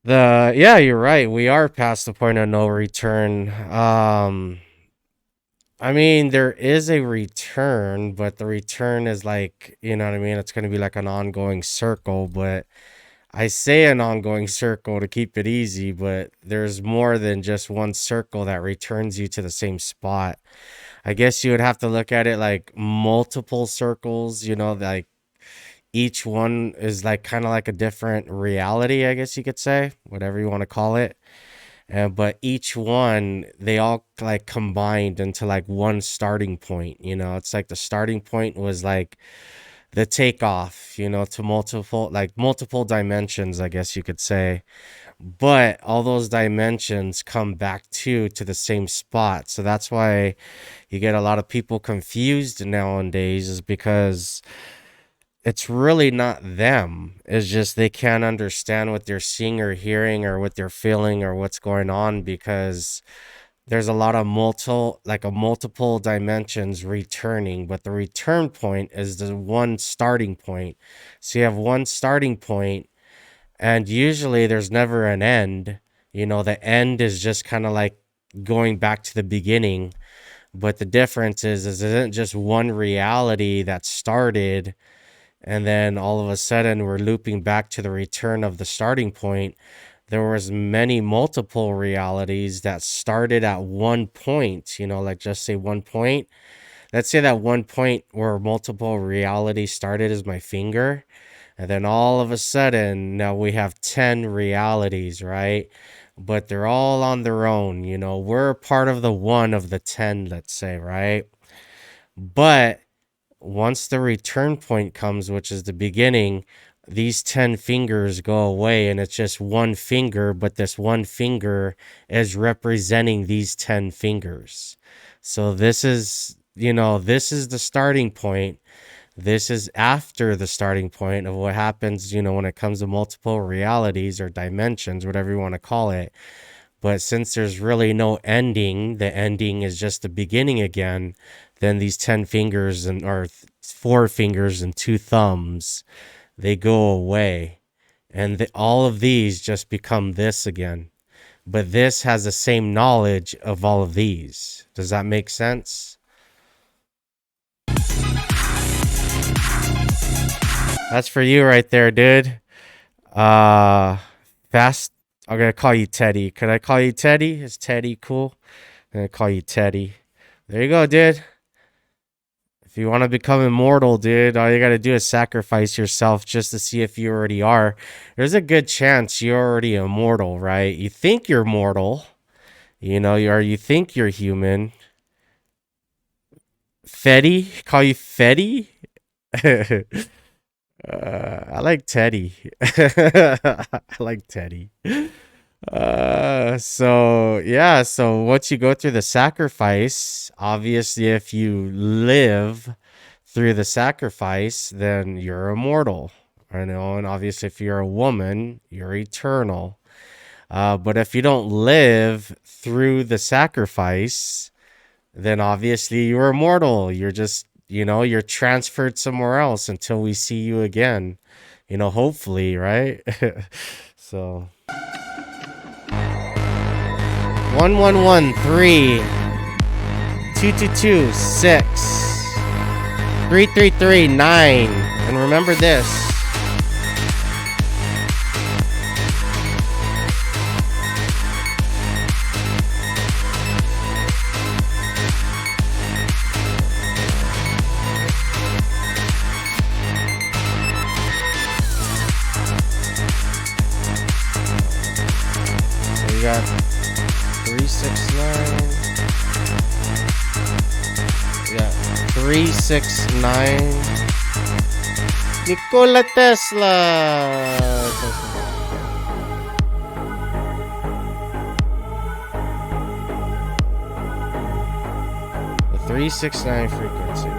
Yeah, you're right. We are past the point of no return. I mean, there is a return, but the return is like, you know what I mean? It's going to be like an ongoing circle, but I say an ongoing circle to keep it easy, but there's more than just one circle that returns you to the same spot. I guess you would have to look at it like multiple circles, like each one is like kind of like a different reality, I guess you could say, whatever you want to call it. But each one, they all like combined into like one starting point. It's like the starting point was like the takeoff, to multiple dimensions, I guess you could say. But all those dimensions come back to the same spot. So that's why you get a lot of people confused nowadays, is because it's really not them. It's just they can't understand what they're seeing or hearing or what they're feeling or what's going on, because there's a lot of multiple dimensions returning, but the return point is the one starting point. So you have one starting point, and usually there's never an end. The end is just kind of like going back to the beginning. But the difference is it isn't just one reality that started and then all of a sudden we're looping back to the return of the starting point. There was many multiple realities that started at one point, like just say one point. Let's say that one point where multiple realities started is my finger, and then all of a sudden now we have 10 realities, right? But they're all on their own. We're part of the one of the 10, let's say, right? But once the return point comes, which is the beginning, these 10 fingers go away and it's just one finger, but this one finger is representing these 10 fingers. So this is the starting point. This is after the starting point of what happens, when it comes to multiple realities or dimensions, whatever you want to call it. But since there's really no ending, the ending is just the beginning again, then these 10 fingers or four fingers and two thumbs, they go away. And all of these just become this again. But this has the same knowledge of all of these. Does that make sense? That's for you right there, dude. Uh, fast. I'm gonna call you Teddy. Could I call you Teddy? Is Teddy cool? I'm gonna call you Teddy. There you go, dude. If you want to become immortal, dude, all you got to do is sacrifice yourself just to see if you already are. There's a good chance you're already immortal, right? You think you're mortal, you think you're human. Fetty? Call you Fetty? I like Teddy. I like Teddy. So once you go through the sacrifice, obviously, if you live through the sacrifice, then you're immortal. And obviously, if you're a woman, you're eternal. But if you don't live through the sacrifice, then obviously you're immortal. You're just, you're transferred somewhere else until we see you again. Hopefully, right? So 111-3-222-6-333-9. And remember this. So you got 369. Yeah, 369. Nikola Tesla. The 369 frequency.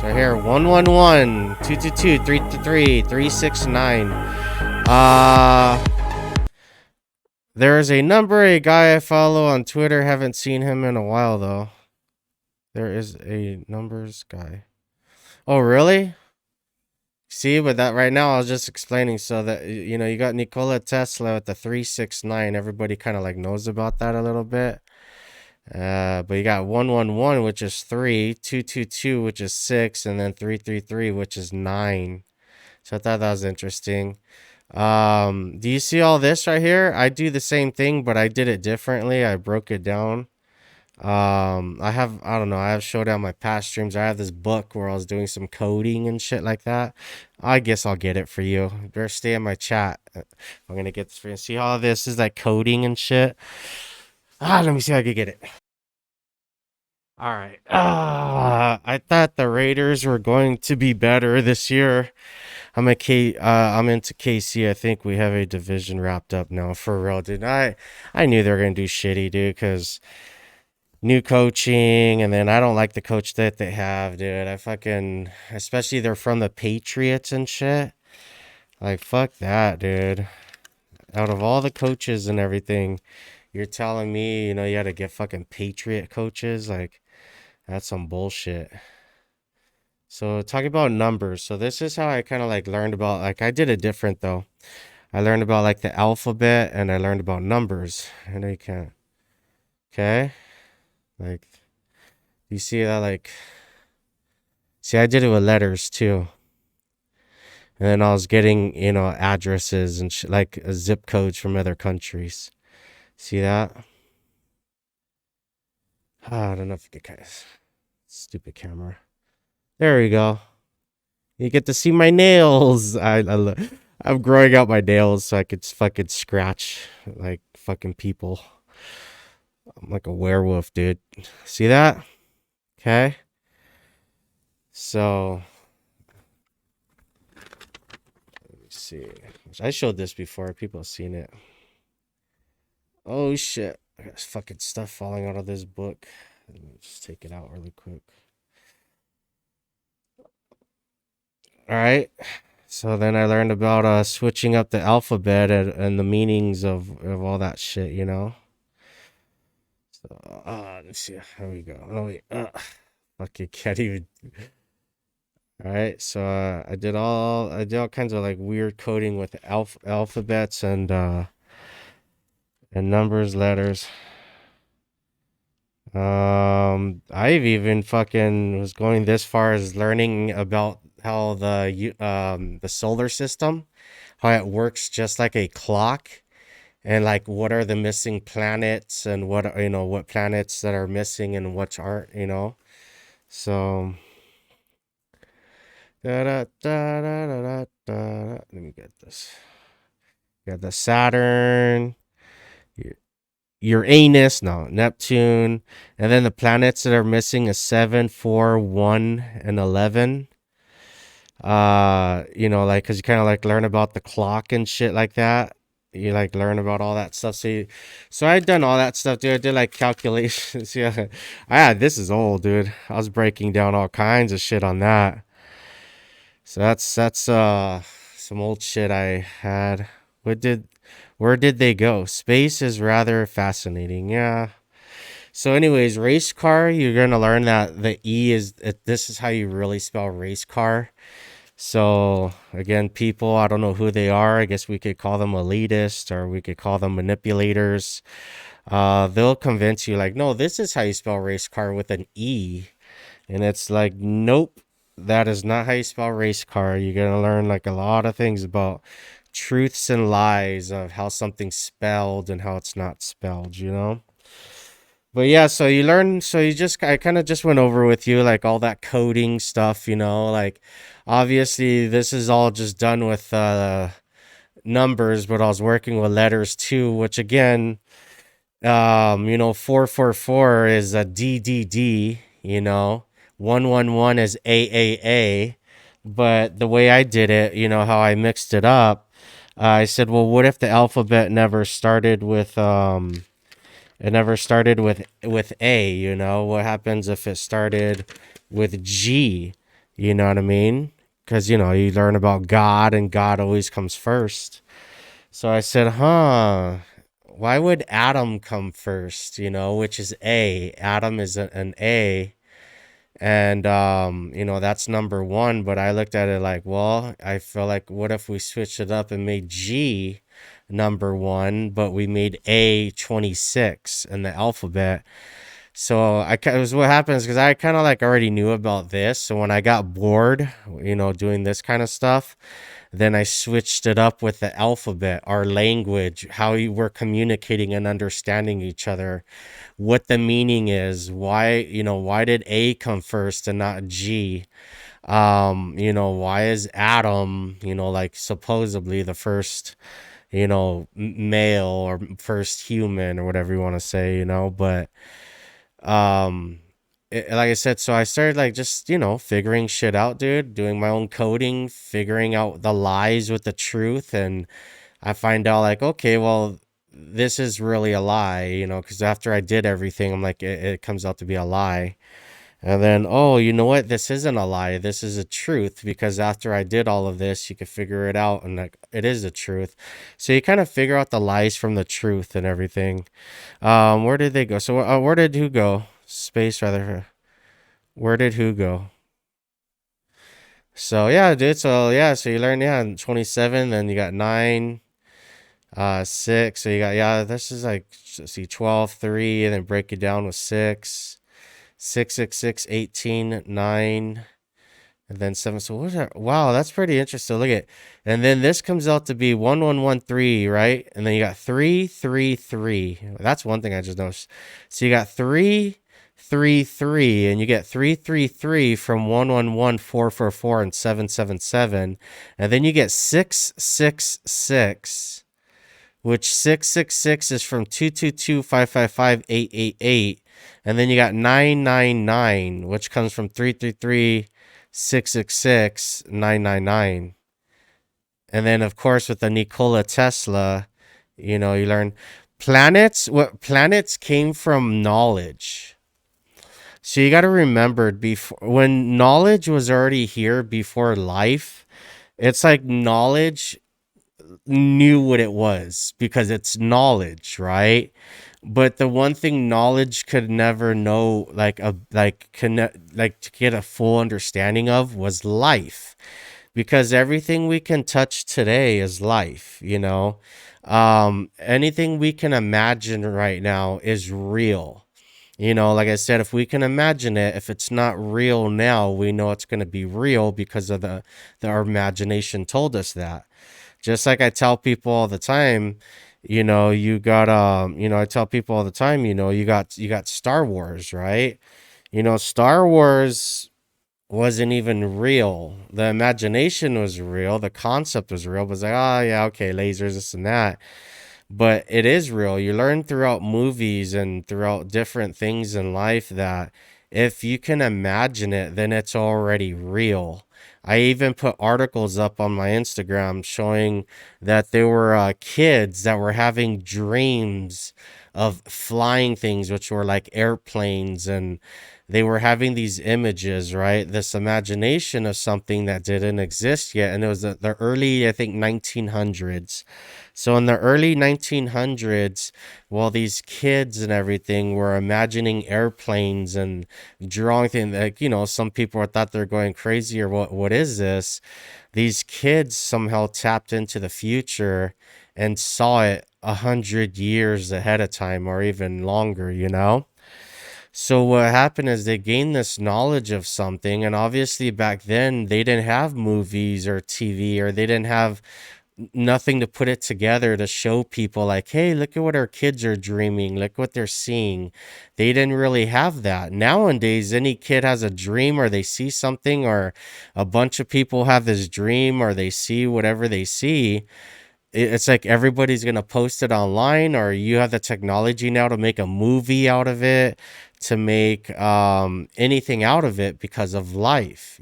So here, 111-222-333-369. There is a number, a guy I follow on Twitter. Haven't seen him in a while though. There is a numbers guy. Oh, really? See, but that right now I was just explaining so that you got Nikola Tesla at the 369. Everybody kind of like knows about that a little bit. But you got 111, which is 3, 222, which is 6, and then 333, which is 9. So I thought that was interesting. Do you see all this right here? I do the same thing, but I did it differently. I broke it down. I don't know, I have showed down my past streams. I have this book where I was doing some coding and shit like that. I guess I'll get it for you. You better stay in my chat. I'm gonna get this for you. See all this is like coding and shit. Let me see if I can get it. All right. I thought the Raiders were going to be better this year. I'm into KC. I think we have a division wrapped up now for real, dude. I knew they were gonna do shitty, dude, because new coaching, and then I don't like the coach that they have, dude. Especially they're from the Patriots and shit. Like, fuck that, dude. Out of all the coaches and everything, you're telling me, you had to get fucking Patriot coaches? Like, that's some bullshit. So, talking about numbers. So, this is how I kind of like learned about, like, I did it different though. I learned about like the alphabet and I learned about numbers. I know you can't. Okay? Like, you see that, like, see, I did it with letters too. And then I was getting, addresses and like zip codes from other countries. See that? I don't know if you can. Stupid camera. There we go. You get to see my nails. I'm growing out my nails so I could fucking scratch like fucking people. I'm like a werewolf, dude. See that? Okay. So, let me see. I showed this before. People have seen it. Oh shit. I got fucking stuff falling out of this book. Let me just take it out really quick. All right. So then I learned about switching up the alphabet and the meanings of all that shit, So let's see. Here we go. Oh wait. Fucking can't even. All right. So I did all kinds of like weird coding with alphabets and numbers, letters. I've even fucking was going this far as learning about how the solar system, how it works just like a clock, and like what are the missing planets and what planets that are missing and what aren't. So da da da da da da. Let me get this. You got the Saturn, Uranus, no, Neptune, and then the planets that are missing is 7, 4, 1, and 11. Like, cause you kind of like learn about the clock and shit like that. You like learn about all that stuff. So I done all that stuff, dude. I did like calculations. Yeah, this is old, dude. I was breaking down all kinds of shit on that. So that's some old shit I had. Where did they go? Space is rather fascinating. Yeah. So, anyways, race car, you're gonna learn that the E this is how you really spell race car. So, again, people, I don't know who they are. I guess we could call them elitist or we could call them manipulators. They'll convince you, like, no, this is how you spell race car with an E. And it's like, nope, that is not how you spell race car. You're gonna learn like a lot of things about truths and lies of how something's spelled and how it's not spelled. But yeah, so you learn, so I kind of just went over with you like all that coding stuff. Like obviously this is all just done with numbers, but I was working with letters too, which again, 444 is a DDD. 111 is AAA. But the way I did it, how I mixed it up, I said, well, what if the alphabet never started with with A, What happens if it started with G? You know what I mean? Cuz you learn about God and God always comes first. So I said, "Huh, why would Adam come first, which is A? Adam is an A. And that's number one, but I looked at it like, well, I feel like what if we switched it up and made G number one, but we made A 26 in the alphabet. So it was what happens because I kind of like already knew about this. So when I got bored, doing this kind of stuff, then I switched it up with the alphabet, our language, how you were communicating and understanding each other, what the meaning is, why did A come first and not G? Why is Adam, like supposedly the first, male or first human or whatever you want to say, but um like I said, so I started like just, figuring shit out, dude, doing my own coding, figuring out the lies with the truth. And I find out like, okay, well, this is really a lie, because after I did everything, I'm like, it comes out to be a lie. And then, oh, you know what? This isn't a lie. This is a truth because after I did all of this, you could figure it out and like it is a truth. So you kind of figure out the lies from the truth and everything. Where did they go? So where did who go? Space rather. Where did who go? So yeah, dude. So yeah, so you learn, yeah, 27, then you got 9, 6. So you got, yeah, this is like, let's see, 12, 3, and then break it down with 6. 6, 6, 6, 18, 9, and then 7. So what's that? Wow, that's pretty interesting. Look at, and then this comes out to be 1, 1, 1, 3, right? And then you got 3, 3, 3. That's one thing I just noticed. So you got 3, 3, 3, and you get 3, 3, 3 from 1, 1, 1, 4, 4, 4, and 7, 7, 7. And then you get 6, 6, 6, which 666 is from 222, 555, 888. And then you got 999, which comes from 333, 666, 999. And then, of course, with the Nikola Tesla, you learn planets came from knowledge. So you got to remember, before when knowledge was already here before life, it's like knowledge knew what it was because it's knowledge, right? But the one thing knowledge could never know, like to get a full understanding of, was life, because everything we can touch today is life. Anything we can imagine right now is real. Like I said, if we can imagine it, if it's not real now, we know it's going to be real because of our imagination told us that. Just like I tell people all the time, I tell people all the time, you got Star Wars, right? Star Wars wasn't even real. The imagination was real, the concept was real, but it's like, oh yeah, okay, lasers, this and that. But it is real. You learn throughout movies and throughout different things in life that if you can imagine it, then it's already real. I even put articles up on my Instagram showing that there were kids that were having dreams of flying things, which were like airplanes, and they were having these images, right? This imagination of something that didn't exist yet. And it was the early, I think, 1900s. So in the early 1900s, while these kids and everything were imagining airplanes and drawing things, like, some people thought they're going crazy or what is this? These kids somehow tapped into the future and saw it 100 years ahead of time or even longer. So what happened is they gained this knowledge of something, and obviously back then they didn't have movies or TV, or they didn't have nothing to put it together to show people like, hey, look at what our kids are dreaming, look what they're seeing. They didn't really have that. Nowadays any kid has a dream, or they see something, or a bunch of people have this dream, or they see whatever they see. It's like everybody's gonna post it online, or you have the technology now to make a movie out of it, to make anything out of it because of life.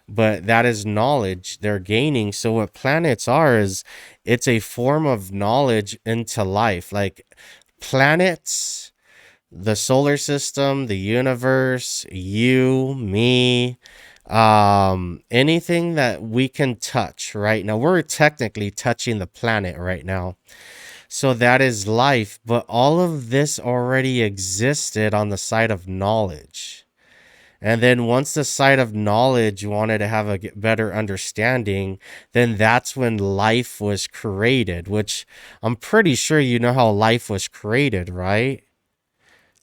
But that is knowledge they're gaining. So what planets are is, it's a form of knowledge into life. Like planets, the solar system, the universe, you, me, anything that we can touch right now. We're technically touching the planet right now. So that is life, but all of this already existed on the side of knowledge. And then once the side of knowledge wanted to have a better understanding, then that's when life was created, which I'm pretty sure you know how life was created, right?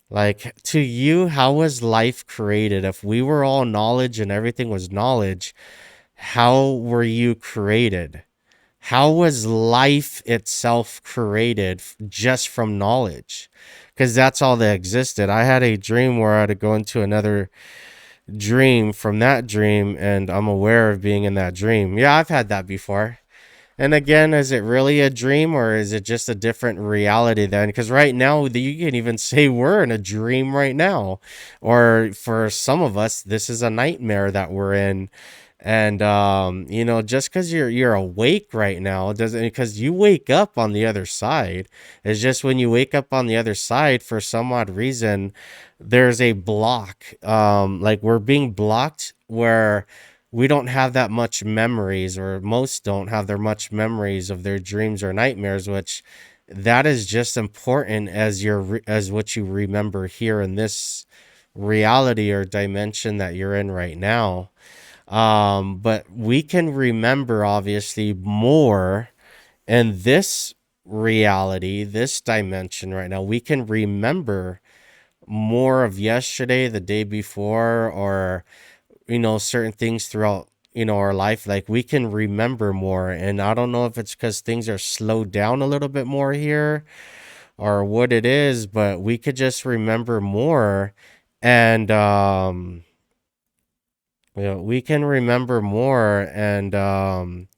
Like, to you, how was life created? If we were all knowledge and everything was knowledge, how were you created? How was life itself created just from knowledge? Because that's all that existed. I had a dream where I had to go into another dream from that dream, and I'm aware of being in that dream. Yeah, I've had that before. And again, is it really a dream or is it just a different reality then? Because right now, you can even say we're in a dream right now. Or for some of us, this is a nightmare that we're in. And just because you're awake right now doesn't, because you wake up on the other side. It's just when you wake up on the other side, for some odd reason, there's a block. Like we're being blocked where we don't have that much memories, or most don't have their much memories of their dreams or nightmares, which that is just important as as what you remember here in this reality or dimension that you're in right now. But we can remember obviously more in this reality, this dimension right now. We can remember more of yesterday, the day before, or certain things throughout our life. Like we can remember more, and I don't know if it's because things are slowed down a little bit more here or what it is, but we could just remember more. And we can remember more, and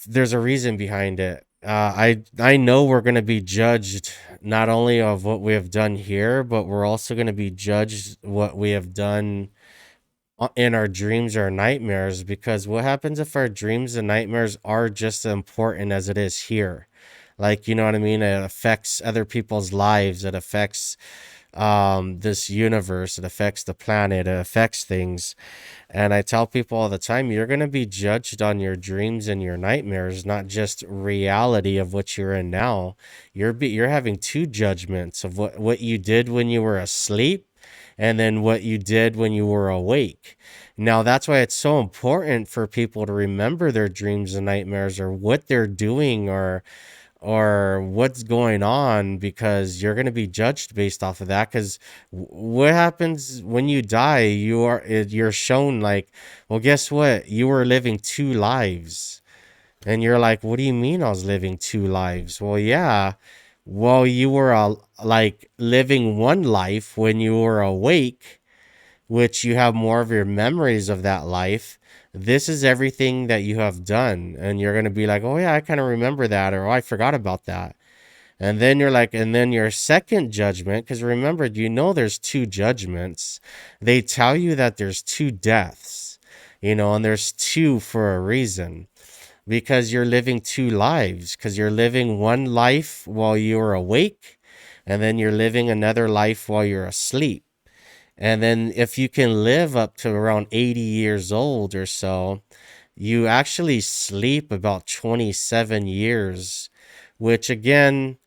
there's a reason behind it. I know we're going to be judged not only of what we have done here, but we're also going to be judged what we have done in our dreams or nightmares. Because what happens if our dreams and nightmares are just as important as it is here? Like, you know what I mean? It affects other people's lives. It affects this universe. It affects the planet. It affects things. And I tell people all the time, you're going to be judged on your dreams and your nightmares, not just reality of what you're in now. You're having two judgments of what you did when you were asleep, and then what you did when you were awake. Now, that's why it's so important for people to remember their dreams and nightmares, or what they're doing, or what's going on, because you're going to be judged based off of that. Because what happens when you die, you're shown like, well, guess what, you were living two lives. And you're like, what do you mean I was living two lives? Well, yeah, well, you were like living one life when you were awake, which you have more of your memories of that life. This is everything that you have done. And you're going to be like, oh, yeah, I kind of remember that. Or, oh, I forgot about that. And then you're like, and then your second judgment, because remember, there's two judgments. They tell you that there's two deaths, and there's two for a reason, because you're living two lives, because you're living one life while you're awake, and then you're living another life while you're asleep. And then if you can live up to around 80 years old or so, you actually sleep about 27 years, which again,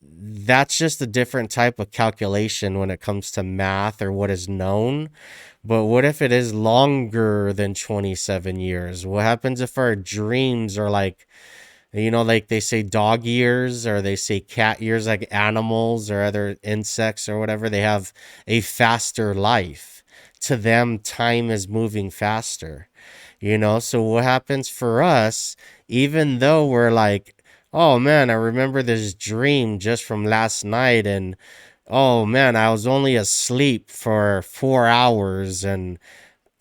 that's just a different type of calculation when it comes to math or what is known. But what if it is longer than 27 years? What happens if our dreams are like they say dog years, or they say cat years, like animals or other insects or whatever, they have a faster life. To them, time is moving faster. So what happens for us, even though we're like, oh man, I remember this dream just from last night, and oh man, I was only asleep for 4 hours, and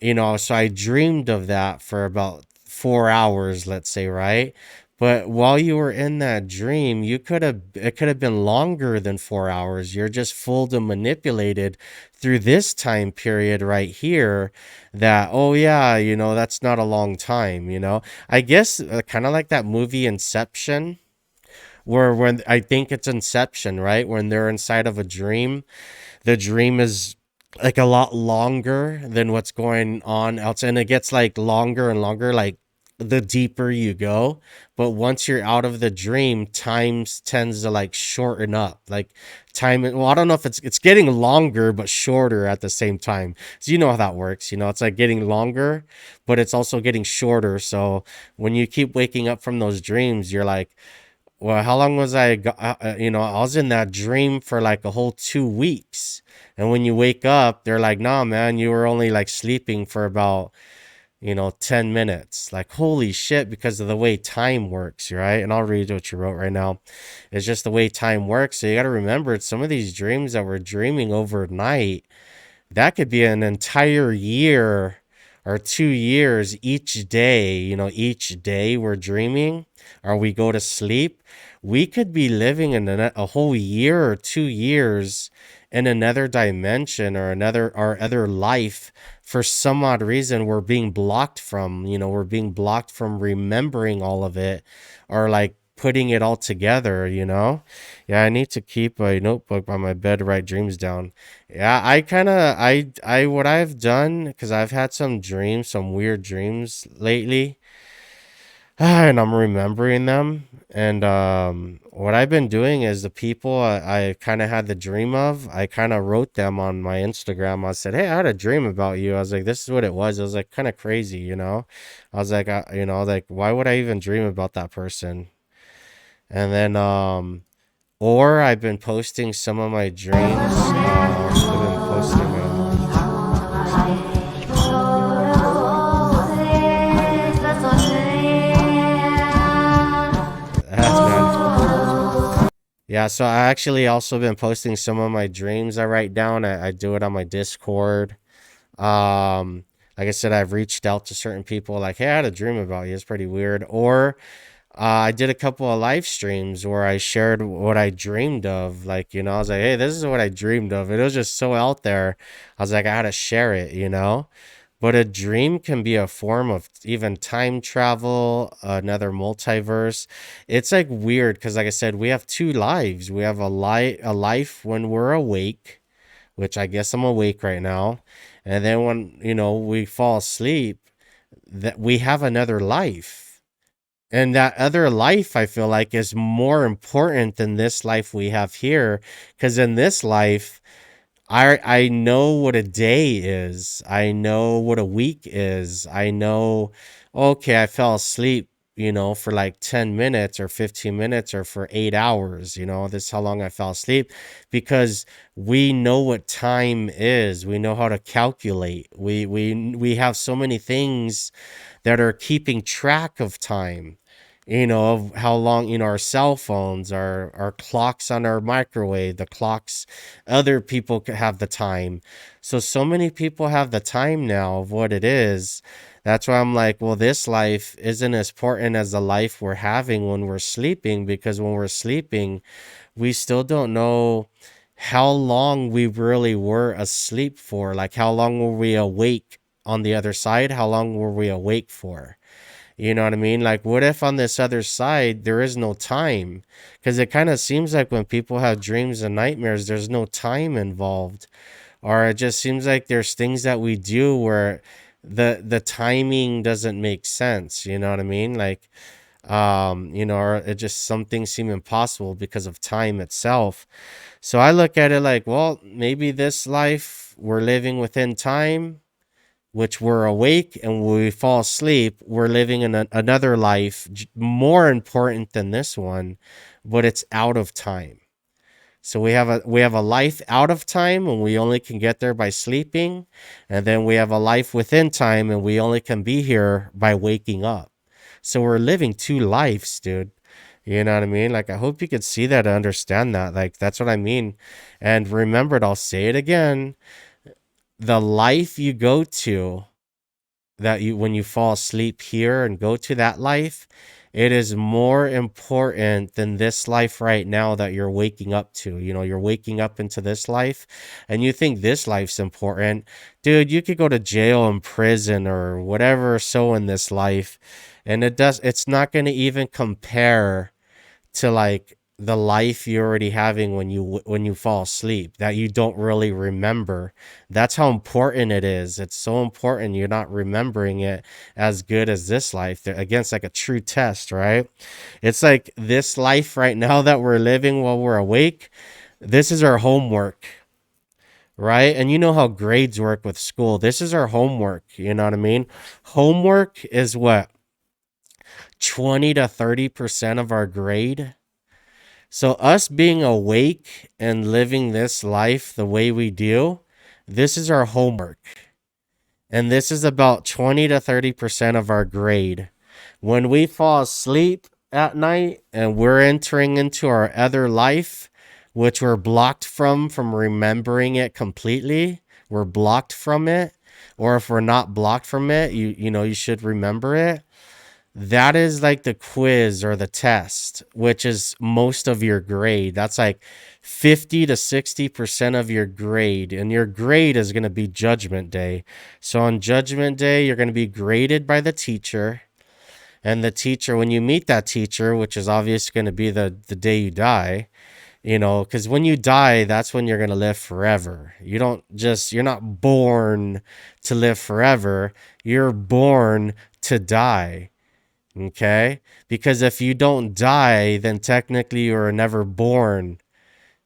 so I dreamed of that for about 4 hours, let's say, right? But while you were in that dream, it could have been longer than 4 hours. You're just fooled and manipulated through this time period right here. That, oh yeah, that's not a long time. I guess kind of like that movie Inception, where when I think it's Inception, right? When they're inside of a dream, the dream is like a lot longer than what's going on else, and it gets like longer and longer, like the deeper you go. But once you're out of the dream, times tends to like shorten up. Like time, well, I don't know if it's getting longer but shorter at the same time. So you know how that works. It's like getting longer, but it's also getting shorter. So when you keep waking up from those dreams, you're like, well, how long was I was in that dream for like a whole 2 weeks. And when you wake up, they're like, nah, man, you were only like sleeping for about 10 minutes. Like, holy shit, because of the way time works, right? And I'll read what you wrote right now. It's just the way time works. So you got to remember, some of these dreams that we're dreaming overnight, that could be an entire year or 2 years each day. Each day we're dreaming or we go to sleep. We could be living in a whole year or 2 years in another dimension or other life. For some odd reason, we're being blocked from remembering all of it, or like putting it all together. Yeah, I need to keep a notebook by my bed to write dreams down. Yeah, I kind of I what I've done, because I've had some weird dreams lately, and I'm remembering them. And what I've been doing is the people I kind of had the dream of, I kind of wrote them on my Instagram. I said, "Hey, I had a dream about you." I was like, "This is what it was." It was like kind of crazy. I was like, like, why would I even dream about that person? And then or I've been posting some of my dreams. I've been posting that's good. Yeah, so I actually also been posting some of my dreams I write down. I do it on my Discord. Like I said, I've reached out to certain people like, "Hey, I had a dream about you." It's pretty weird. Or I did a couple of live streams where I shared what I dreamed of. Like, I was like, "Hey, this is what I dreamed of." It was just so out there. I was like, I had to share it. But a dream can be a form of even time travel, another multiverse. It's like weird because, like I said, we have two lives. We have a life when we're awake, which I guess I'm awake right now, and then when we fall asleep, that we have another life. And that other life, I feel like, is more important than this life we have here. Because in this life, I know what a day is. I know what a week is. I know, okay, I fell asleep, for like 10 minutes or 15 minutes or for 8 hours. This is how long I fell asleep, because we know what time is. We know how to calculate. We have so many things that are keeping track of time, of how long, our cell phones, our clocks on our microwave, the clocks, other people could have the time. So many people have the time now of what it is. That's why I'm like, well, this life isn't as important as the life we're having when we're sleeping, because when we're sleeping, we still don't know how long we really were asleep for. Like, how long were we awake on the other side? How long were we awake for? You know what I mean? Like, what if on this other side there is no time? Because it kind of seems like when people have dreams and nightmares, there's no time involved, or it just seems like there's things that we do where the timing doesn't make sense. You know what I mean? Like, or it just, some things seem impossible because of time itself. So I look at it like, well, maybe this life we're living within time, which we're awake, and when we fall asleep, we're living in another life more important than this one, but it's out of time. So we have a life out of time, and we only can get there by sleeping, and then we have a life within time, and we only can be here by waking up. So we're living two lives, dude. You know what I mean? Like, I hope you could see that and understand that. Like, that's what I mean. And remember it, I'll say it again. The life you go to, that you when you fall asleep here and go to that life, it is more important than this life right now that you're waking up to. You're waking up into this life, and you think this life's important. Dude, you could go to jail and prison or whatever so in this life, and it's not going to even compare to like the life you're already having when you fall asleep that you don't really remember. That's how important it is. It's so important you're not remembering it as good as this life. Again, it's like a true test, right? It's like this life right now that we're living while we're awake. This is our homework, right? And you know how grades work with school. This is our homework. You know what I mean? Homework is what, 20 to 30% of our grade. So, us being awake and living this life the way we do, this is our homework. And this is about 20 to 30% of our grade. When we fall asleep at night and we're entering into our other life, which we're blocked from remembering it completely, we're blocked from it. Or if we're not blocked from it, you should remember it. That is like the quiz or the test, which is most of your grade. That's like 50 to 60% of your grade. And your grade is going to be judgment day. So on judgment day, you're going to be graded by the teacher. And the teacher, when you meet that teacher, which is obviously going to be the day you die, because when you die, that's when you're going to live forever. You're not born to live forever. You're born to die. Okay? Because if you don't die, then technically you're never born.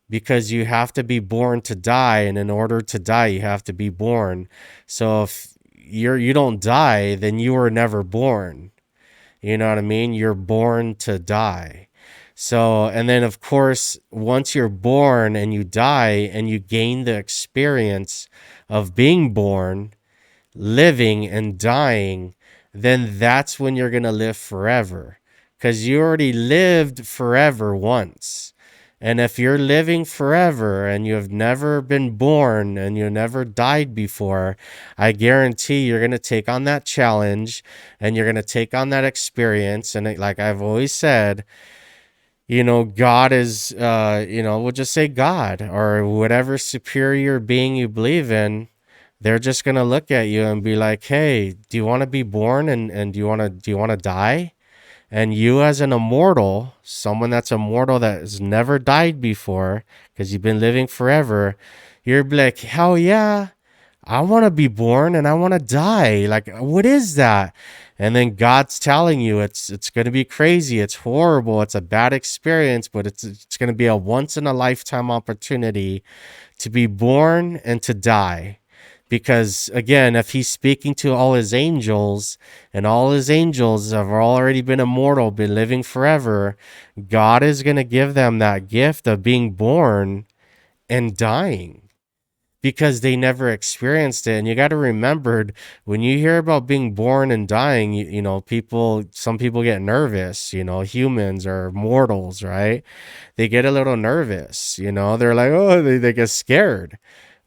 Because you have to be born to die, and in order to die, you have to be born. So if you don't die, then you were never born. You know what I mean? You're born to die. So, and then of course, once you're born and you die and you gain the experience of being born, living and dying, then that's when you're going to live forever, because you already lived forever once. And if you're living forever and you have never been born and you never died before, I guarantee you're going to take on that challenge and you're going to take on that experience. And like I've always said, God is, we'll just say God or whatever superior being you believe in. They're just gonna look at you and be like, "Hey, do you want to be born and do you want to die?" And you, as an immortal, someone that's immortal that has never died before, because you've been living forever, you're like, "Hell yeah, I want to be born and I want to die. Like, what is that?" And then God's telling you it's going to be crazy, it's horrible, it's a bad experience, but it's going to be a once in a lifetime opportunity to be born and to die. Because again, if he's speaking to all his angels and all his angels have already been immortal, been living forever, God is going to give them that gift of being born and dying because they never experienced it. And you got to remember, when you hear about being born and dying, some people get nervous, humans or mortals, right? They get a little nervous, they're like, oh, they get scared.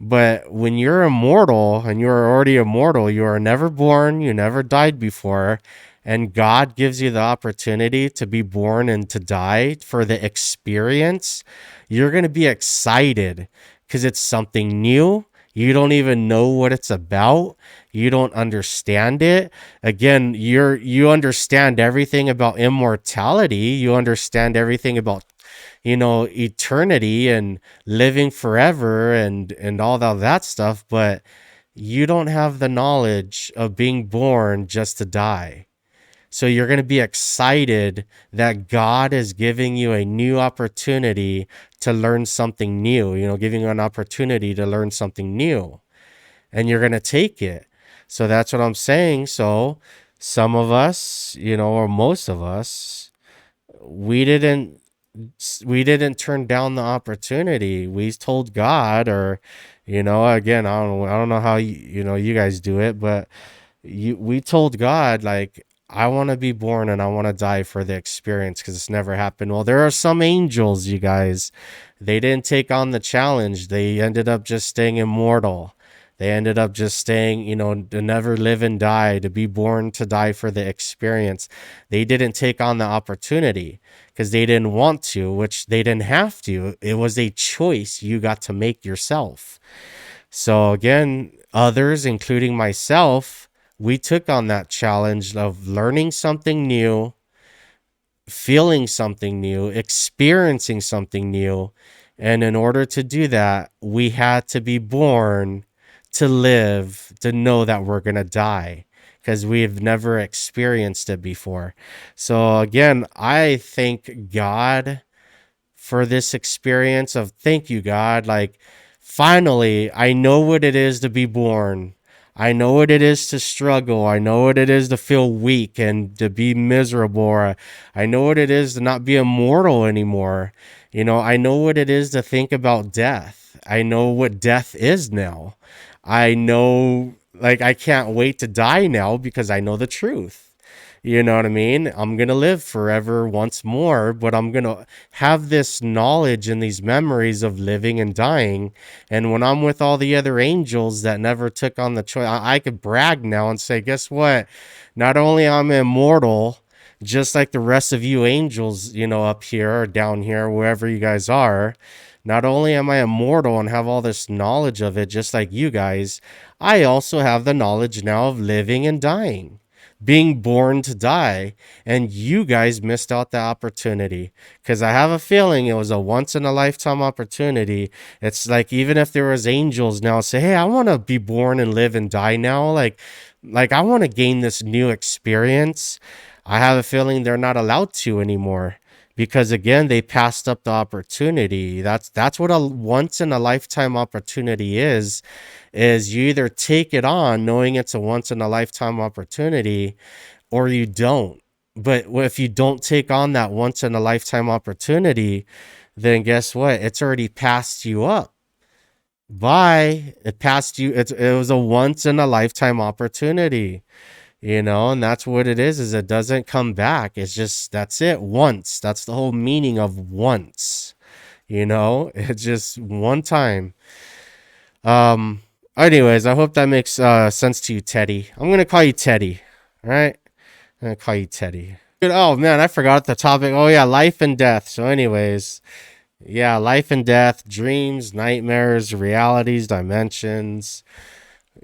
But when you're immortal and you're already immortal, you are never born, you never died before, and God gives you the opportunity to be born and to die for the experience, you're going to be excited because it's something new. You don't even know what it's about. You don't understand it. Again, you understand everything about immortality. You understand everything about eternity and living forever and all that stuff, but you don't have the knowledge of being born just to die. So you're going to be excited that God is giving you a new opportunity to learn something new, giving you an opportunity to learn something new, and you're going to take it. So that's what I'm saying. So some of us, or most of us, we didn't turn down the opportunity. We told God, or again, I don't know how you guys do it, but we told God, like, I want to be born and I want to die for the experience because it's never happened. Well, there are some angels, you guys, they didn't take on the challenge. They ended up just staying immortal. They ended up just staying, to never live and die, to be born to die for the experience. They didn't take on the opportunity because they didn't want to, which they didn't have to. It was a choice you got to make yourself. So again, others, including myself, we took on that challenge of learning something new, feeling something new, experiencing something new. And in order to do that, we had to be born to live, to know that we're going to die because we've never experienced it before. So, again, I thank God for this experience of thank you, God. Like, finally, I know what it is to be born. I know what it is to struggle. I know what it is to feel weak and to be miserable. I know what it is to not be immortal anymore. I know what it is to think about death. I know what death is now. I know, like, I can't wait to die now because I know the truth. You know what I mean? I'm going to live forever once more, but I'm going to have this knowledge and these memories of living and dying. And when I'm with all the other angels that never took on the choice, I could brag now and say, guess what? Not only am I immortal, just like the rest of you angels, up here or down here, wherever you guys are, not only am I immortal and have all this knowledge of it, just like you guys, I also have the knowledge now of living and dying, being born to die. And you guys missed out the opportunity because I have a feeling it was a once in a lifetime opportunity. It's like, even if there was angels now say, hey, I want to be born and live and die now, like I want to gain this new experience, I have a feeling they're not allowed to anymore because, again, they passed up the opportunity. That's what a once in a lifetime opportunity is you either take it on knowing it's a once in a lifetime opportunity or you don't. But if you don't take on that once in a lifetime opportunity, then guess what? It's already passed you up. Bye. It passed you. It was a once in a lifetime opportunity, and that's what it is it doesn't come back. It's just, that's it, once. That's the whole meaning of once. It's just one time. Um, Anyways, I hope that makes sense to you, Teddy. I'm gonna call you Teddy. All right, I'm gonna call you Teddy. Good. Oh man, I forgot the topic. Oh yeah, life and death. So, anyways, yeah, life and death, dreams, nightmares, realities, dimensions,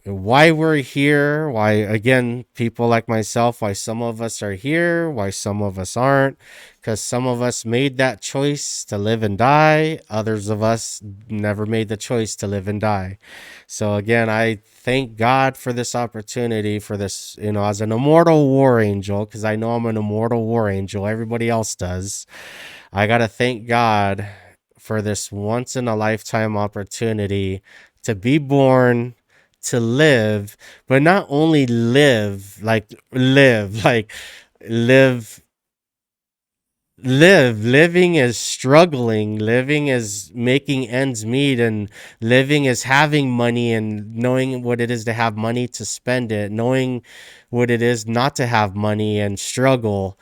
why we're here, why, again, people like myself, why some of us are here, why some of us aren't, because some of us made that choice to live and die, others of us never made the choice to live and die. So, again, I thank God for this opportunity, for this, as an immortal war angel, because I know I'm an immortal war angel, everybody else does. I got to thank God for this once in a lifetime opportunity to be born, to live, but not only live, living is struggling, living is making ends meet, and living is having money and knowing what it is to have money to spend it, knowing what it is not to have money and struggle,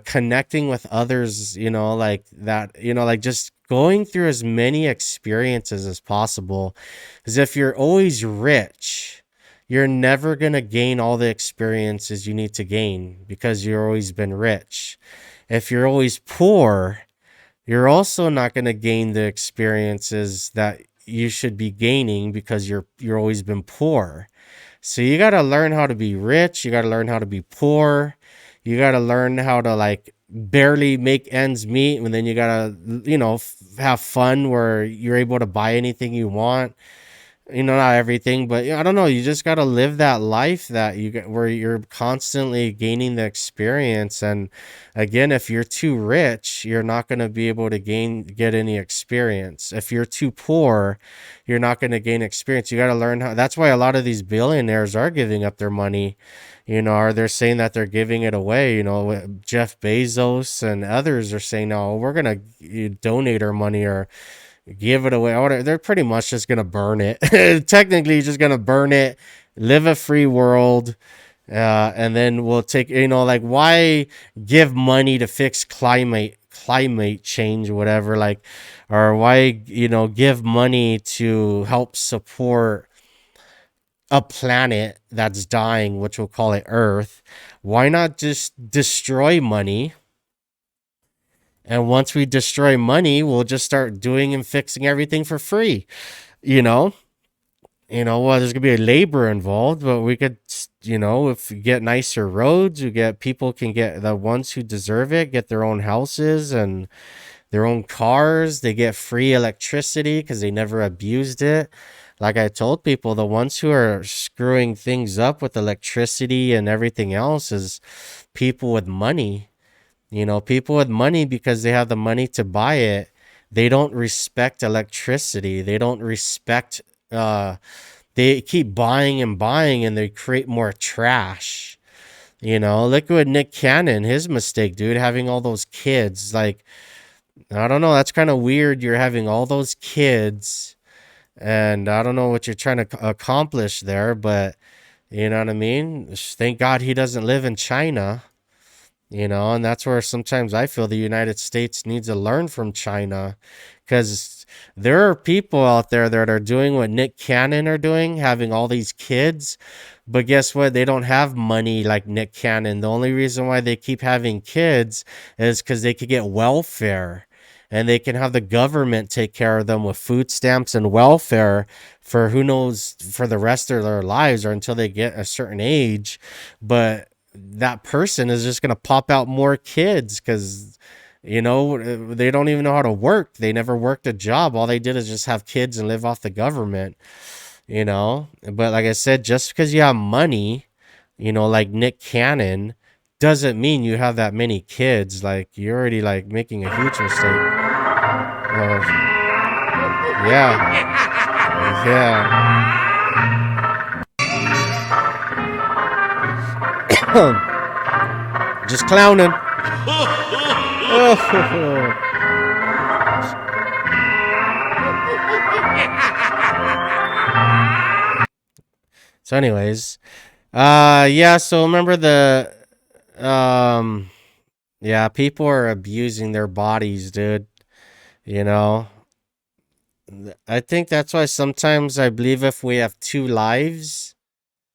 connecting with others, like that, like just going through as many experiences as possible. Because if you're always rich, you're never going to gain all the experiences you need to gain because you've always been rich. If you're always poor, you're also not going to gain the experiences that you should be gaining because you're always been poor. So you got to learn how to be rich, you got to learn how to be poor. You got to learn how to, like, barely make ends meet, and then you got to, have fun where you're able to buy anything you want. Not everything, but I don't know. You just got to live that life that you get, where you're constantly gaining the experience. And again, if you're too rich, you're not going to be able to get any experience. If you're too poor, you're not going to gain experience. You got to learn how. That's why a lot of these billionaires are giving up their money, or they're saying that they're giving it away. Jeff Bezos and others are saying, no, we're going to donate our money or give it away. They're pretty much just gonna burn it. Technically, you're just gonna burn it, live a free world, and then we'll take. Like, why give money to fix climate change or whatever? Like, or why give money to help support a planet that's dying, which we'll call it Earth? Why not just destroy money? And once we destroy money, we'll just start doing and fixing everything for free. You know, well, there's gonna be a labor involved, but we could, if you get nicer roads, you get people can get the ones who deserve it, get their own houses and their own cars. They get free electricity because they never abused it. Like I told people, the ones who are screwing things up with electricity and everything else is people with money. People with money because they have the money to buy it. They don't respect electricity. They don't respect, they keep buying and buying and they create more trash. Look at Nick Cannon, his mistake, dude, having all those kids. Like, I don't know. That's kind of weird. You're having all those kids, and I don't know what you're trying to accomplish there, but you know what I mean? Thank God he doesn't live in China, and that's where sometimes I feel the United States needs to learn from China because there are people out there that are doing what Nick Cannon are doing, having all these kids, but guess what? They don't have money like Nick Cannon. The only reason why they keep having kids is because they could get welfare and they can have the government take care of them with food stamps and welfare for who knows for the rest of their lives or until they get a certain age. But that person is just going to pop out more kids because they don't even know how to work. They never worked a job. All they did is just have kids and live off the government. But like I said, just because you have money, like Nick Cannon, doesn't mean you have that many kids. Like you're already like making a huge mistake. Yeah, yeah. Just clowning. So, anyways, yeah. So remember um, yeah, people are abusing their bodies, dude. You know, I think that's why sometimes I believe if we have two lives,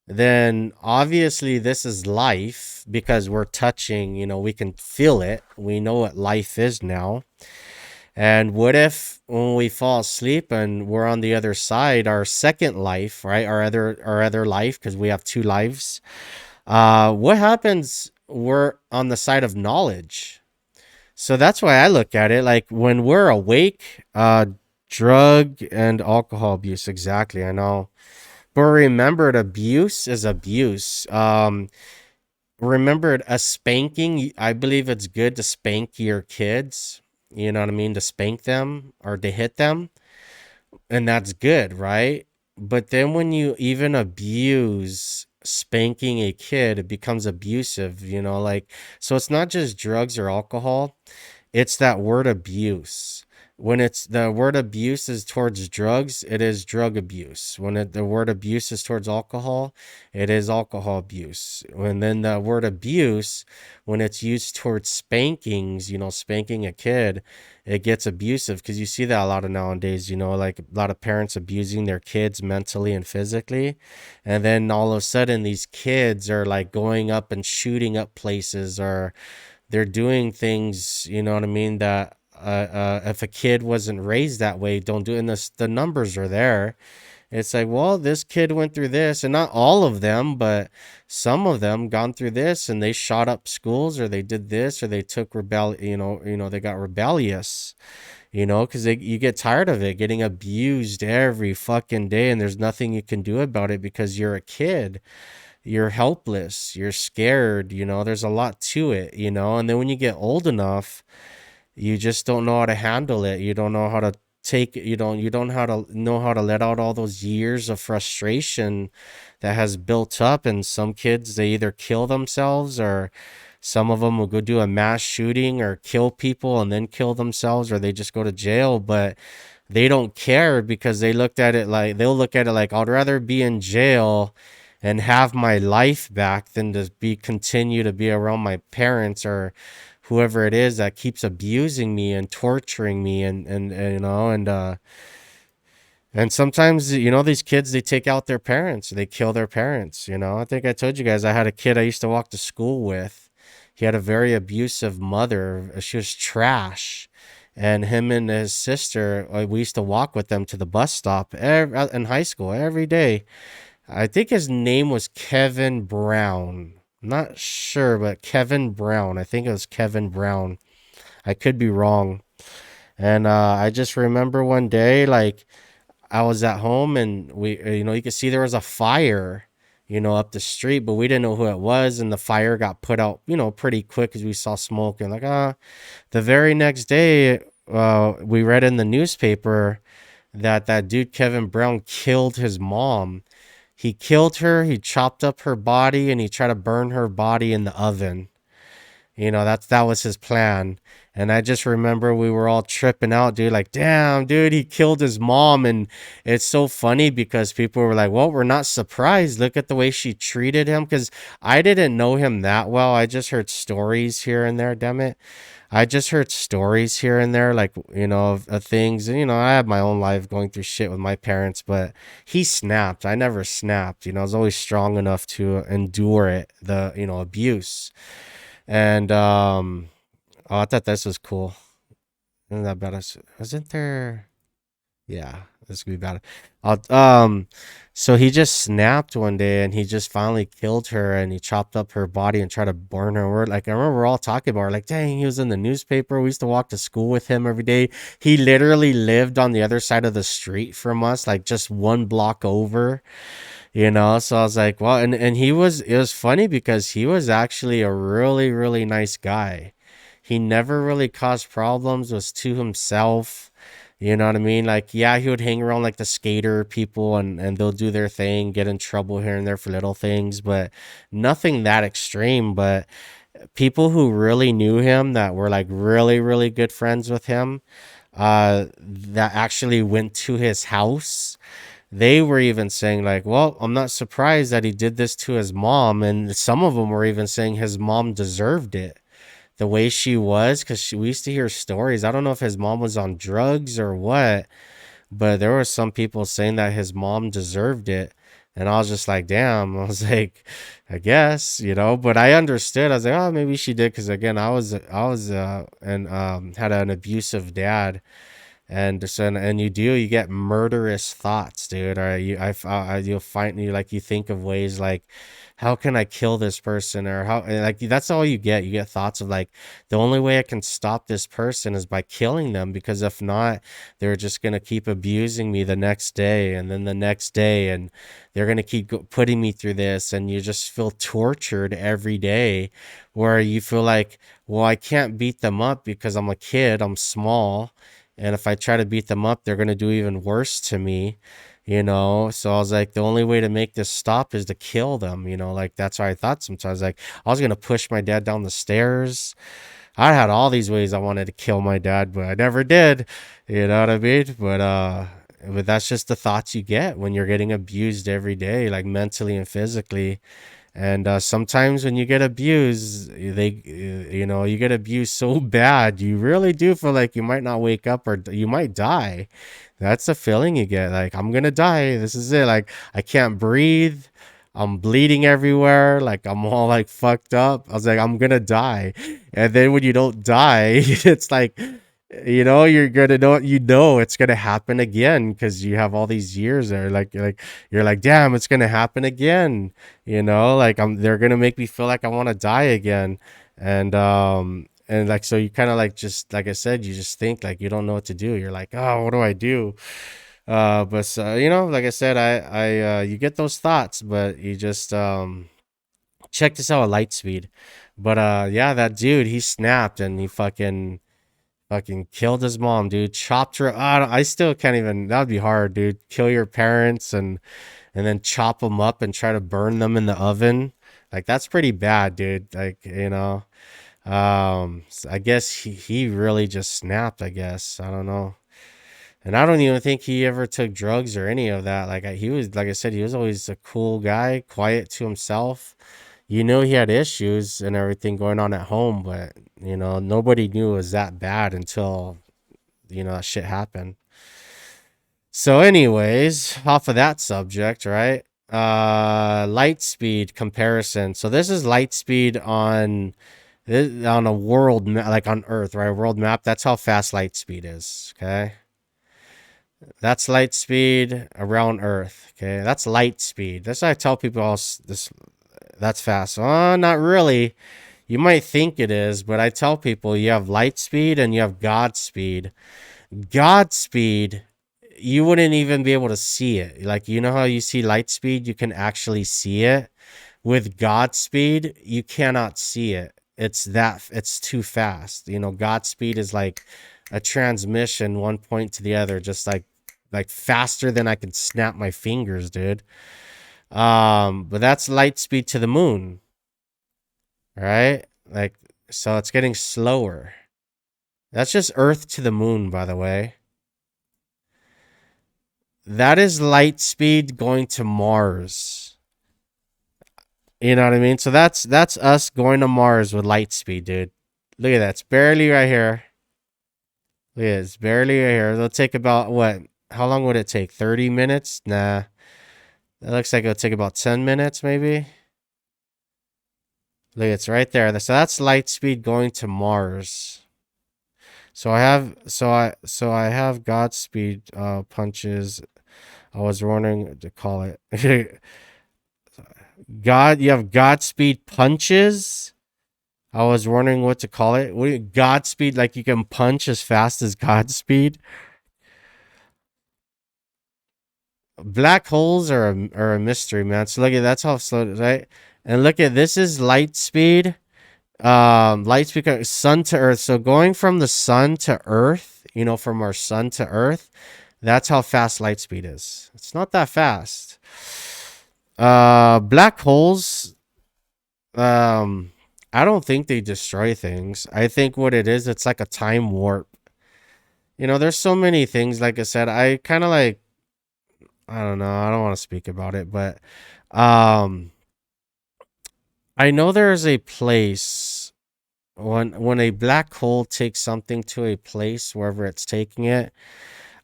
then obviously this is life because we're touching, we can feel it. We know what life is now. And what if when we fall asleep and we're on the other side, our second life, right? Our other life, because we have two lives. What happens? We're on the side of knowledge. So that's why I look at it like when we're awake, drug and alcohol abuse. Exactly, I know. But remembered abuse is abuse. Remembered a spanking. I believe it's good to spank your kids. You know what I mean? To spank them or to hit them. And that's good, right? But then when you even abuse spanking a kid, it becomes abusive, like, so it's not just drugs or alcohol, it's that word abuse. When it's the word abuse is towards drugs, it is drug abuse. When the word abuse is towards alcohol, it is alcohol abuse. When then the word abuse, when it's used towards spankings, spanking a kid, it gets abusive because you see that a lot of nowadays, like a lot of parents abusing their kids mentally and physically. And then all of a sudden, these kids are like going up and shooting up places or they're doing things, you know what I mean, that if a kid wasn't raised that way, don't do it. And the numbers are there. It's like, well, this kid went through this, and not all of them, but some of them gone through this, and they shot up schools, or they did this, or they took they got rebellious, because you get tired of it getting abused every fucking day, and there's nothing you can do about it because you're a kid. You're helpless. You're scared. There's a lot to it. And then when you get old enough, you just don't know how to handle it. You don't know how to take it. You don't know how to let out all those years of frustration that has built up. And some kids, they either kill themselves or some of them will go do a mass shooting or kill people and then kill themselves, or they just go to jail. But they don't care because they'll look at it like, I'd rather be in jail and have my life back than to continue to be around my parents or whoever it is that keeps abusing me and torturing me and sometimes these kids, they take out their parents, they kill their parents. I think I told you guys I had a kid I used to walk to school with. He had a very abusive mother. She was trash. And him and his sister, we used to walk with them to the bus stop in high school every day. I think his name was Kevin Brown. I'm not sure, but Kevin Brown. I think it was Kevin Brown. I could be wrong. And I just remember one day, like I was at home and you could see there was a fire, up the street, but we didn't know who it was. And the fire got put out, pretty quick because we saw smoke. And like, the very next day, we read in the newspaper that that dude, Kevin Brown, killed his mom. He killed her, he chopped up her body, and he tried to burn her body in the oven. That was his plan. And I just remember we were all tripping out, dude. Like, damn, dude, he killed his mom. And it's so funny because people were like, well, we're not surprised. Look at the way she treated him. Because I didn't know him that well. I just heard stories here and there, damn it. I just heard stories here and there, like, of things. And, I have my own life going through shit with my parents, but he snapped. I never snapped. I was always strong enough to endure it, the, abuse. And oh, I thought this was cool. Isn't that bad? Wasn't there? Yeah, this could be bad. So he just snapped one day and he just finally killed her and he chopped up her body and tried to burn her. We're like, I remember we're all talking about her, like, dang, he was in the newspaper. We used to walk to school with him every day. He literally lived on the other side of the street from us, like just one block over. So I was like, well, and it was funny because he was actually a really, really nice guy. He never really caused problems, was to himself. You know what I mean? Like, yeah, he would hang around like the skater people and they'll do their thing, get in trouble here and there for little things, but nothing that extreme. But people who really knew him that were like really, really good friends with him, that actually went to his house, they were even saying like, well, I'm not surprised that he did this to his mom. And some of them were even saying his mom deserved it the way she was, because we used to hear stories. I don't know if his mom was on drugs or what, but there were some people saying that his mom deserved it. And I was just like, damn. I was like, I guess, but I understood. I was like, oh, maybe she did. Cause again, I was, and, had an abusive dad. And so, and you get murderous thoughts, dude. Or you'll find you like, you think of ways like, how can I kill this person? Or how, and, like, that's all you get. You get thoughts of like, the only way I can stop this person is by killing them, because if not, they're just gonna keep abusing me the next day and then the next day, and they're gonna keep putting me through this, and you just feel tortured every day, where you feel like, well, I can't beat them up because I'm a kid, I'm small, and if I try to beat them up, they're going to do even worse to me. So I was like, the only way to make this stop is to kill them. Like, that's what I thought sometimes. Like, I was going to push my dad down the stairs. I had all these ways I wanted to kill my dad, but I never did. You know what I mean? But that's just the thoughts you get when you're getting abused every day, like mentally and physically. And sometimes when you get abused, you get abused so bad, you really do feel like you might not wake up, or you might die. That's the feeling you get. Like, I'm gonna die. This is it. Like, I can't breathe. I'm bleeding everywhere. Like, I'm all like fucked up. I was like, I'm gonna die. And then when you don't die, it's like, you're gonna know it's gonna happen again, because you have all these years there. Like, you're like, damn, it's gonna happen again. Like, they're gonna make me feel like I want to die again. And like, so you kind of like, just like I said, you just think like you don't know what to do. You're like, oh, what do I do? But like I said, you get those thoughts, but you just check this out, Lightspeed. But yeah, that dude, he snapped and he fucking killed his mom, dude. Chopped her. I still can't even. That would be hard, dude. Kill your parents and then chop them up and try to burn them in the oven. Like, that's pretty bad, dude. Like, I guess he really just snapped. I guess, I don't know. And I don't even think he ever took drugs or any of that. Like, he was, like I said, he was always a cool guy, quiet to himself. He had issues and everything going on at home, but nobody knew it was that bad until that shit happened. So, anyways, off of that subject, right? Light speed comparison. So this is light speed on a world like on Earth, right? A world map. That's how fast light speed is. Okay. That's light speed around Earth. Okay, that's light speed. That's why I tell people all this. That's fast. Oh, not really. You might think it is, but I tell people you have light speed and you have God speed. God speed, you wouldn't even be able to see it. Like, you know how you see light speed, you can actually see it. With God speed, you cannot see it. It's too fast. God speed is like a transmission one point to the other, just like faster than I can snap my fingers, dude. But that's light speed to the moon, right? Like, so it's getting slower. That's just Earth to the moon, by the way. That is light speed going to Mars. You know what I mean? So that's us going to Mars with light speed, dude. Look at that. It's barely right here. Look at it. It's barely right here. It'll take about what? How long would it take? 30 minutes? Nah. It looks like it'll take about 10 minutes, maybe. Look, it's right there. So that's light speed going to Mars. So I have Godspeed punches. I was wondering what to call it. You have Godspeed punches. I was wondering what to call it. Godspeed, like you can punch as fast as Godspeed. Black holes are a mystery, man. So look at that's how slow it is, right? And look at this is light speed. Light speed sun to earth. So going from the sun to earth, from our sun to earth, that's how fast light speed is. It's not that fast. Black holes, I don't think they destroy things. I think what it is, it's like a time warp. There's so many things. Like I said, I kind of like, I don't know. I don't want to speak about it, but um, I know there's a place when a black hole takes something to a place wherever it's taking it.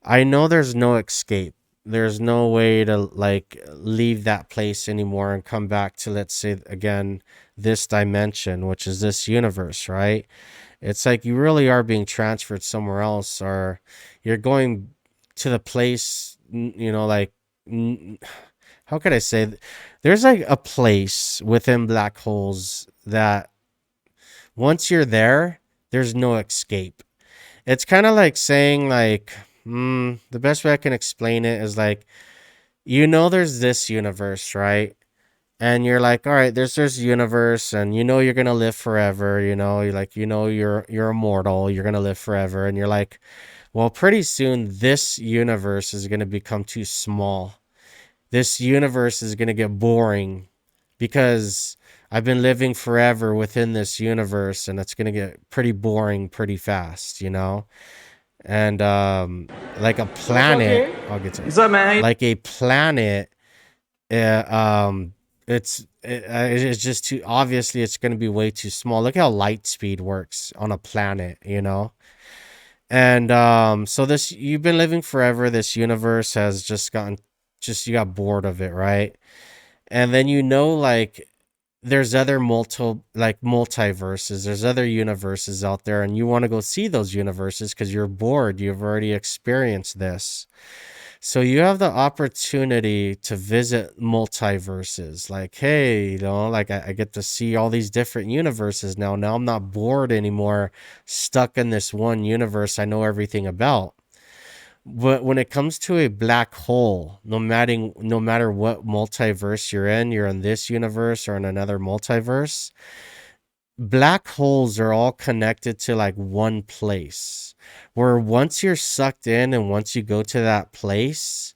I know there's no escape. There's no way to like leave that place anymore and come back to, let's say again, this dimension, which is this universe, right? It's like you really are being transferred somewhere else, or you're going to the place, like, how could I say? There's like a place within black holes that once you're there, there's no escape. It's kind of like saying, like, the best way I can explain it is like, there's this universe, right? And you're like, all right, there's this universe, and you're gonna live forever. You're like, you're immortal. You're gonna live forever, and you're like, well, pretty soon this universe is gonna become too small. This universe is gonna get boring because I've been living forever within this universe, and it's gonna get pretty boring pretty fast. And like a What's up, planet, kid? I'll get to it. What's up, man? Like a planet, it's just too obviously it's going to be way too small. Look how light speed works on a planet. And so this you've been living forever. This universe has just you got bored of it, right? And then like there's other multiverses. There's other universes out there, and you want to go see those universes because you're bored. You've already experienced this. So you have the opportunity to visit multiverses. Like, hey, like I get to see all these different universes now. Now I'm not bored anymore, stuck in this one universe I know everything about. But when it comes to a black hole, no matter what multiverse you're in this universe or in another multiverse, black holes are all connected to like one place, where once you're sucked in and once you go to that place,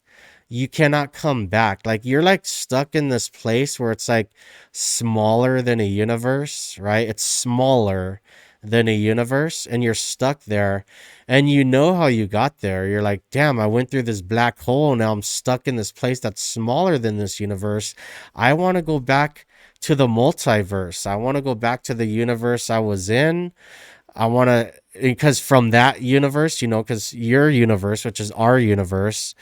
you cannot come back. Like you're like stuck in this place where it's like smaller than a universe, right? It's smaller than a universe, and you're stuck there, and you know how you got there. You're like, damn, I went through this black hole, now I'm stuck in this place that's smaller than this universe. I want to go back to the multiverse. I want to go back to the universe I was in. I want to, because from that universe, because your universe, which is our universe,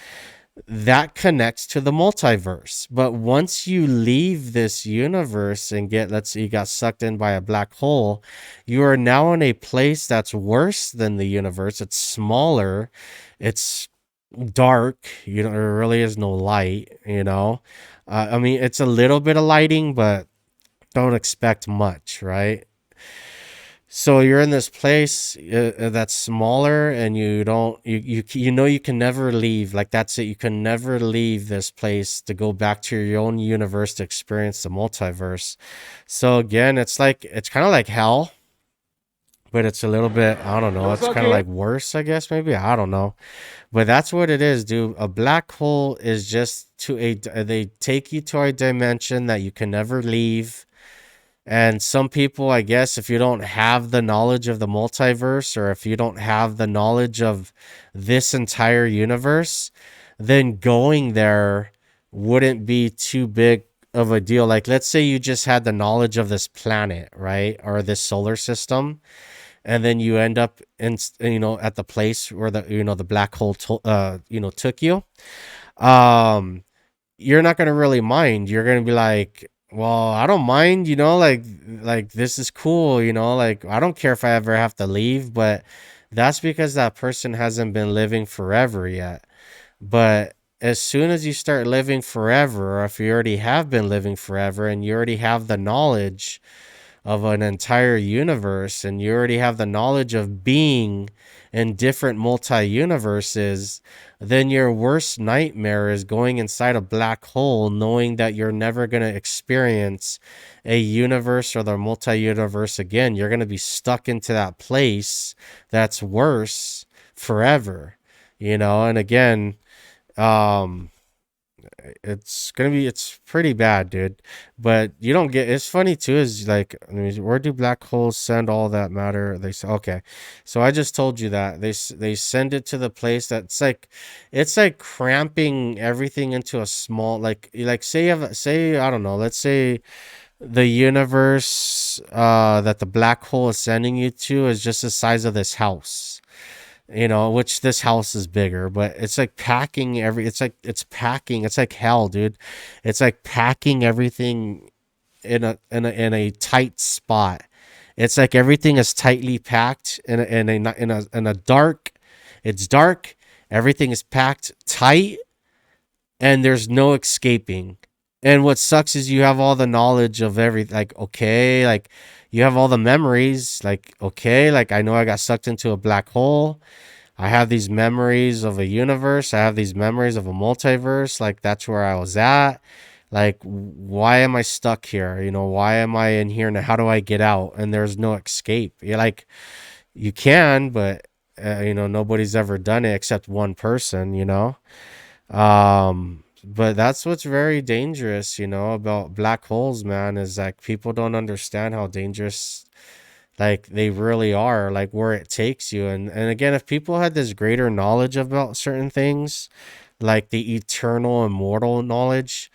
that connects to the multiverse. But once you leave this universe and let's say you got sucked in by a black hole, you are now in a place that's worse than the universe. It's smaller. It's dark. There really is no light. I mean, it's a little bit of lighting, but don't expect much, right? So you're in this place that's smaller, and you don't you can never leave. Like, that's it. You can never leave this place to go back to your own universe to experience the multiverse. So again, it's kind of like hell, but it's a little bit, I don't know. What's It's up, kind of kid? like worse, I guess. Maybe, I don't know. But that's what it is, dude. A black hole is just they take you to a dimension that you can never leave. And some people, I guess, if you don't have the knowledge of the multiverse, or if you don't have the knowledge of this entire universe, then going there wouldn't be too big of a deal. Like, let's say you just had the knowledge of this planet, right? Or this solar system, and then you end up in, at the place where the black hole took you. um you're not gonna really mind. You're gonna be like, well, I don't mind, like this is cool, like I don't care if I ever have to leave. But that's because that person hasn't been living forever yet. But as soon as you start living forever, or if you already have been living forever and you already have the knowledge of an entire universe, and you already have the knowledge of being in different multi universes, then your worst nightmare is going inside a black hole, knowing that you're never going to experience a universe or the multi universe again. You're going to be stuck into that place that's worse forever, and again, um, it's pretty bad, dude. But you don't get, it's funny too, is like, I mean, where do black holes send all that matter? They say, okay, so I just told you that they send it to the place that's like, it's like cramping everything into a small, like say say, I don't know, let's say the universe that the black hole is sending you to is just the size of this house, which this house is bigger. But it's like it's like hell, dude. It's like packing everything in a tight spot. It's like everything is tightly packed in a dark. It's dark. Everything is packed tight, and there's no escaping. And what sucks is you have all the knowledge of everything. Like, okay, like you have all the memories. Like, okay, like I know I got sucked into a black hole. I have these memories of a universe. I have these memories of a multiverse. Like, that's where I was at. Like, why am I stuck here? Why am I in here now? How do I get out? And there's no escape. You're like, you can, but nobody's ever done it except one person. But that's what's very dangerous, about black holes, man, is like people don't understand how dangerous, like, they really are, like where it takes you. And again, if people had this greater knowledge about certain things, like the eternal immortal knowledge,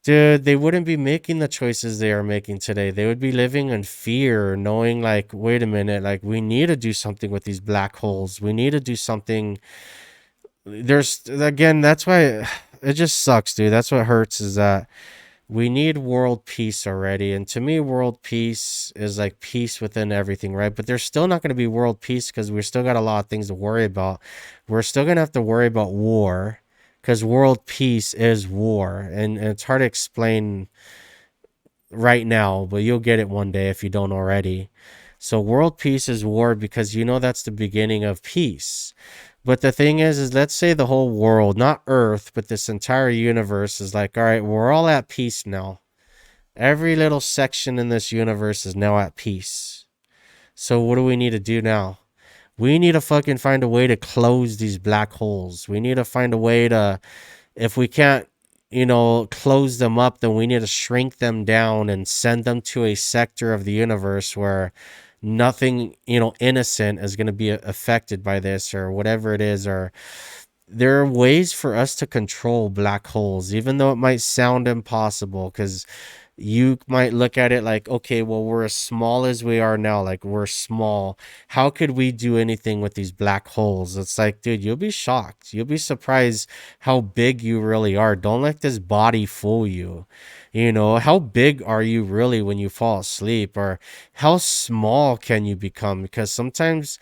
dude, they wouldn't be making the choices they are making today. They would be living in fear, knowing like, wait a minute, like we need to do something with these black holes. We need to do something. There's, again, that's why it just sucks, dude. That's what hurts, is that we need world peace already. And to me, world peace is like peace within everything, right? But there's still not going to be world peace because we're still got a lot of things to worry about. We're still going to have to worry about war, because world peace is war. And it's hard to explain right now, but you'll get it one day if you don't already. So world peace is war, because that's the beginning of peace. But the thing is let's say the whole world, not Earth, but this entire universe is like, all right, we're all at peace now. Every little section in this universe is now at peace. So what do we need to do now? We need to fucking find a way to close these black holes. We need to find a way to, if we can't, close them up, then we need to shrink them down and send them to a sector of the universe where nothing, innocent is going to be affected by this, or whatever it is. Or there are ways for us to control black holes, even though it might sound impossible, because you might look at it like, okay, well, we're as small as we are now. Like, we're small. How could we do anything with these black holes? It's like, dude, you'll be shocked. You'll be surprised how big you really are. Don't let this body fool you. How big are you really when you fall asleep? Or how small can you become? Because sometimes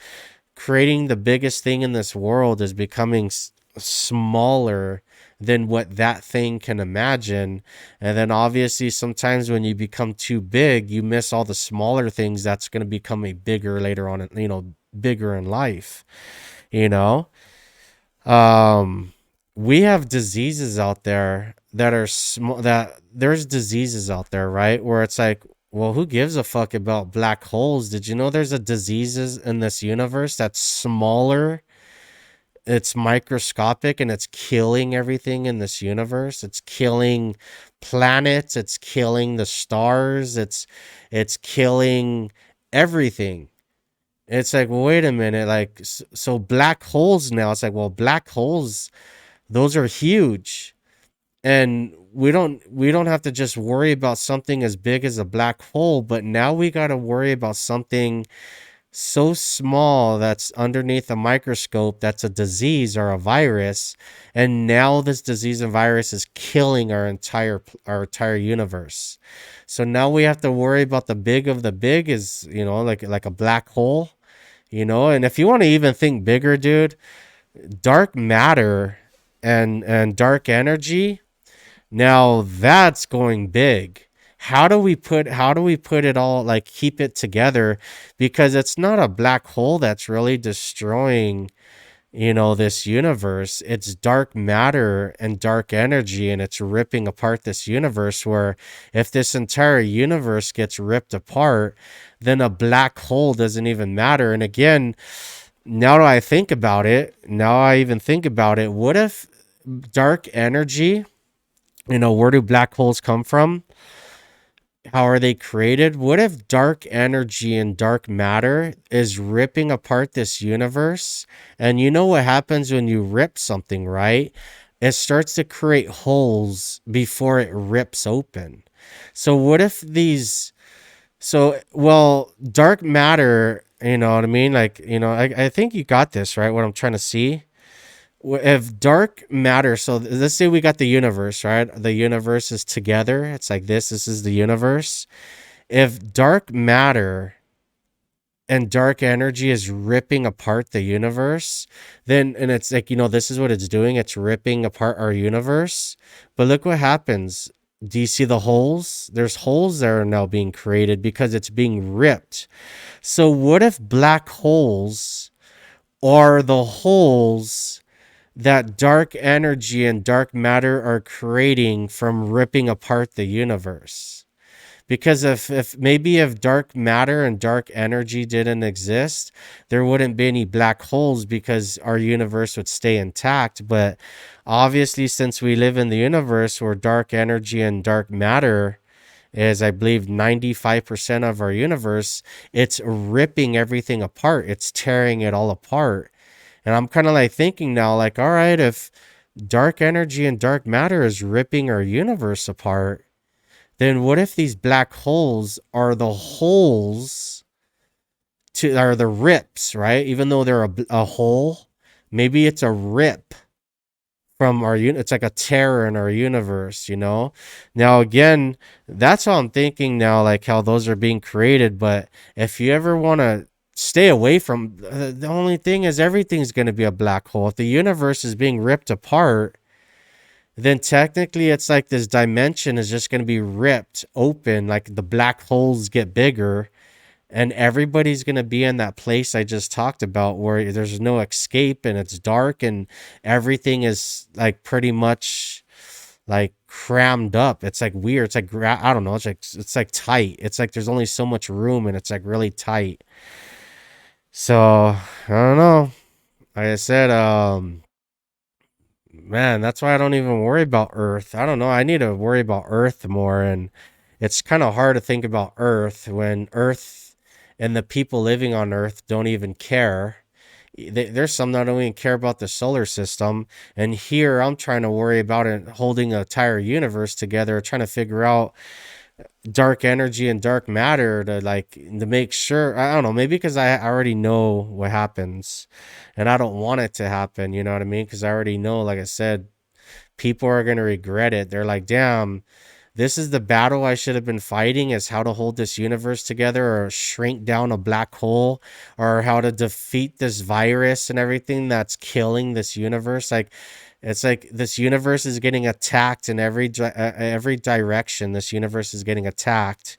creating the biggest thing in this world is becoming smaller than what that thing can imagine. And then obviously sometimes when you become too big, you miss all the smaller things that's going to become a bigger later on, bigger in life, you know? Um we have diseases out there that are small, that there's diseases out there, right? Where it's like, well, who gives a fuck about black holes? Did you know there's a diseases in this universe that's smaller, it's microscopic, and it's killing everything in this universe? It's killing planets, it's killing the stars, it's killing everything. It's like, well, wait a minute, like so black holes now, it's like, well, black holes, those are huge. And we don't have to just worry about something as big as a black hole, but now we got to worry about something so small that's underneath a microscope, that's a disease or a virus. And now this disease and virus is killing our entire universe. So now we have to worry about the big of the big, is, like a black hole, and if you want to even think bigger, dude, dark matter and dark energy, now that's going big. How do we put it all, like, keep it together? Because it's not a black hole that's really destroying, this universe. It's dark matter and dark energy, and it's ripping apart this universe. Where if this entire universe gets ripped apart, then a black hole doesn't even matter. And again, now I even think about it, what if dark energy, where do black holes come from? How are they created? What if dark energy and dark matter is ripping apart this universe? And you know what happens when you rip something, right? It starts to create holes before it rips open. So what if dark matter, you know what I mean? Like, I think you got this, right? What I'm trying to see. If dark matter, so let's say we got the universe, right? The universe is together. It's like this is the universe. If dark matter and dark energy is ripping apart the universe, then, and it's like, this is what it's doing. It's ripping apart our universe. But look what happens. Do you see the holes? There's holes that are now being created because it's being ripped. So what if black holes are the holes that dark energy and dark matter are creating from ripping apart the universe? Because if dark matter and dark energy didn't exist, there wouldn't be any black holes, because our universe would stay intact. But obviously, since we live in the universe where dark energy and dark matter is, I believe, 95% of our universe, it's ripping everything apart. It's tearing it all apart. And I'm kind of like thinking now, like, all right, if dark energy and dark matter is ripping our universe apart, then what if these black holes are the holes are the rips, right? Even though they're a hole, maybe it's a rip from our unit. It's like a tear in our universe. Now again, that's how I'm thinking now, like how those are being created. But if you ever want to stay away from, the only thing is, everything's going to be a black hole. If the universe is being ripped apart, then technically it's like this dimension is just going to be ripped open, like the black holes get bigger, and everybody's going to be in that place I just talked about, where there's no escape and it's dark and everything is like pretty much like crammed up. It's like weird. It's like, I don't know. It's like tight. It's like there's only so much room, and it's like really tight. So I don't know. Like I said, man, that's why I don't even worry about Earth. I don't know. I need to worry about Earth more. And it's kind of hard to think about Earth when Earth and the people living on Earth don't even care. There's some that don't even care about the solar system. And here I'm trying to worry about it, holding an entire universe together, trying to figure out dark energy and dark matter to make sure. I don't know, maybe because I already know what happens and I don't want it to happen, you know what I mean? Because I already know, like I said, people are going to regret it. They're like, damn, This is the battle I should have been fighting, is how to hold this universe together or shrink down a black hole, or how to defeat this virus and everything that's killing this universe. Like, it's like this universe is getting attacked in every direction. This universe is getting attacked,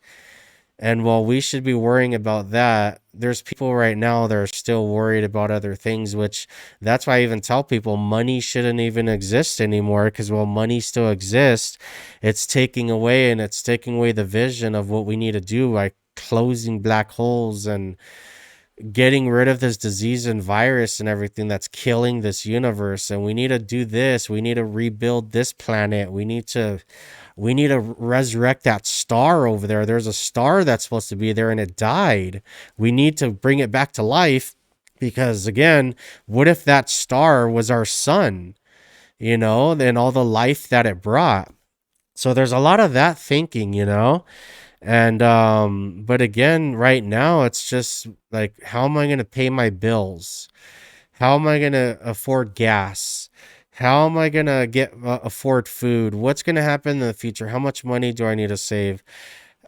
and while we should be worrying about that, there's people right now that are still worried about other things, which that's why I even tell people money shouldn't even exist anymore, because while money still exists, it's taking away, and it's taking away the vision of what we need to do, like closing black holes and getting rid of this disease and virus and everything that's killing this universe. And we need to do this. We need to rebuild this planet. We need to resurrect that star over there. There's a star that's supposed to be there and it died. We need to bring it back to life, because again, what if that star was our sun, and all the life that it brought? So there's a lot of that thinking. And but again, right now it's just like, how am I going to pay my bills? How am I going to afford gas? How am I going to get afford food? What's going to happen in the future? How much money do I need to save?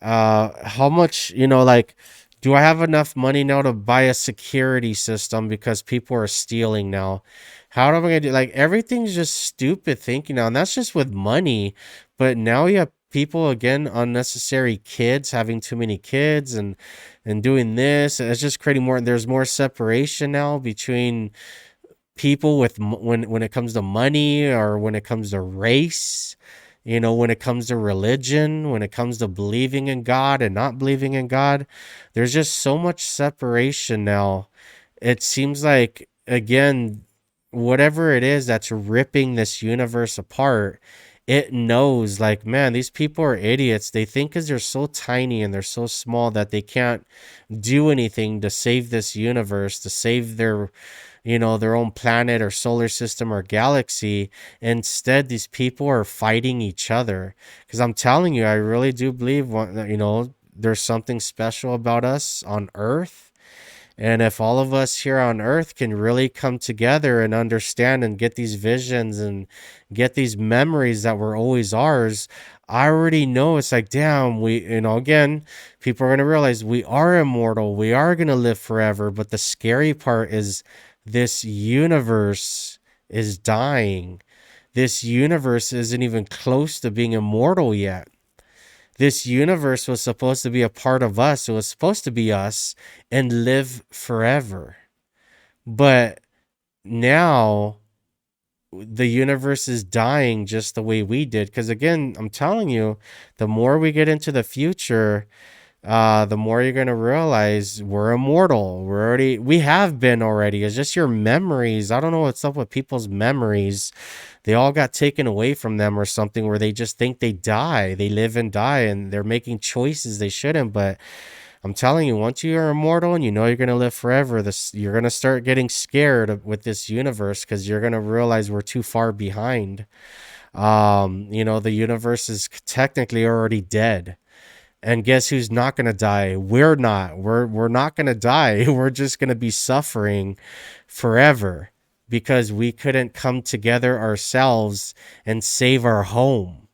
How much, like, do I have enough money now to buy a security system because people are stealing now? How am I going to do, like, everything's just stupid thinking now, and that's just with money. But now you have people, again, unnecessary kids, having too many kids, and doing this, and it's just creating more. There's more separation now between people with when it comes to money, or when it comes to race, when it comes to religion, when it comes to believing in God and not believing in God. There's just so much separation now. It seems like, again, whatever it is that's ripping this universe apart, it knows, like, man, these people are idiots. They think because they're so tiny and they're so small that they can't do anything to save this universe, to save their own planet or solar system or galaxy. Instead, these people are fighting each other. Because I'm telling you, I really do believe, there's something special about us on Earth. And if all of us here on Earth can really come together and understand and get these visions and get these memories that were always ours, I already know it's like, damn, again, people are going to realize we are immortal. We are going to live forever. But the scary part is, this universe is dying. This universe isn't even close to being immortal yet. This universe was supposed to be a part of us. It was supposed to be us and live forever. But now the universe is dying just the way we did. Because again, I'm telling you, the more we get into the future, the more you're gonna realize we're immortal. We have been already. It's just your memories. I don't know what's up with people's memories. They all got taken away from them or something, where they just think they die. They live and die, and they're making choices they shouldn't. But I'm telling you, once you are immortal and you know you're gonna live forever, you're gonna start getting scared with this universe, because you're gonna realize we're too far behind. The universe is technically already dead. And guess who's not going to die? We're not. We're not going to die. We're just going to be suffering forever, because we couldn't come together ourselves and save our home.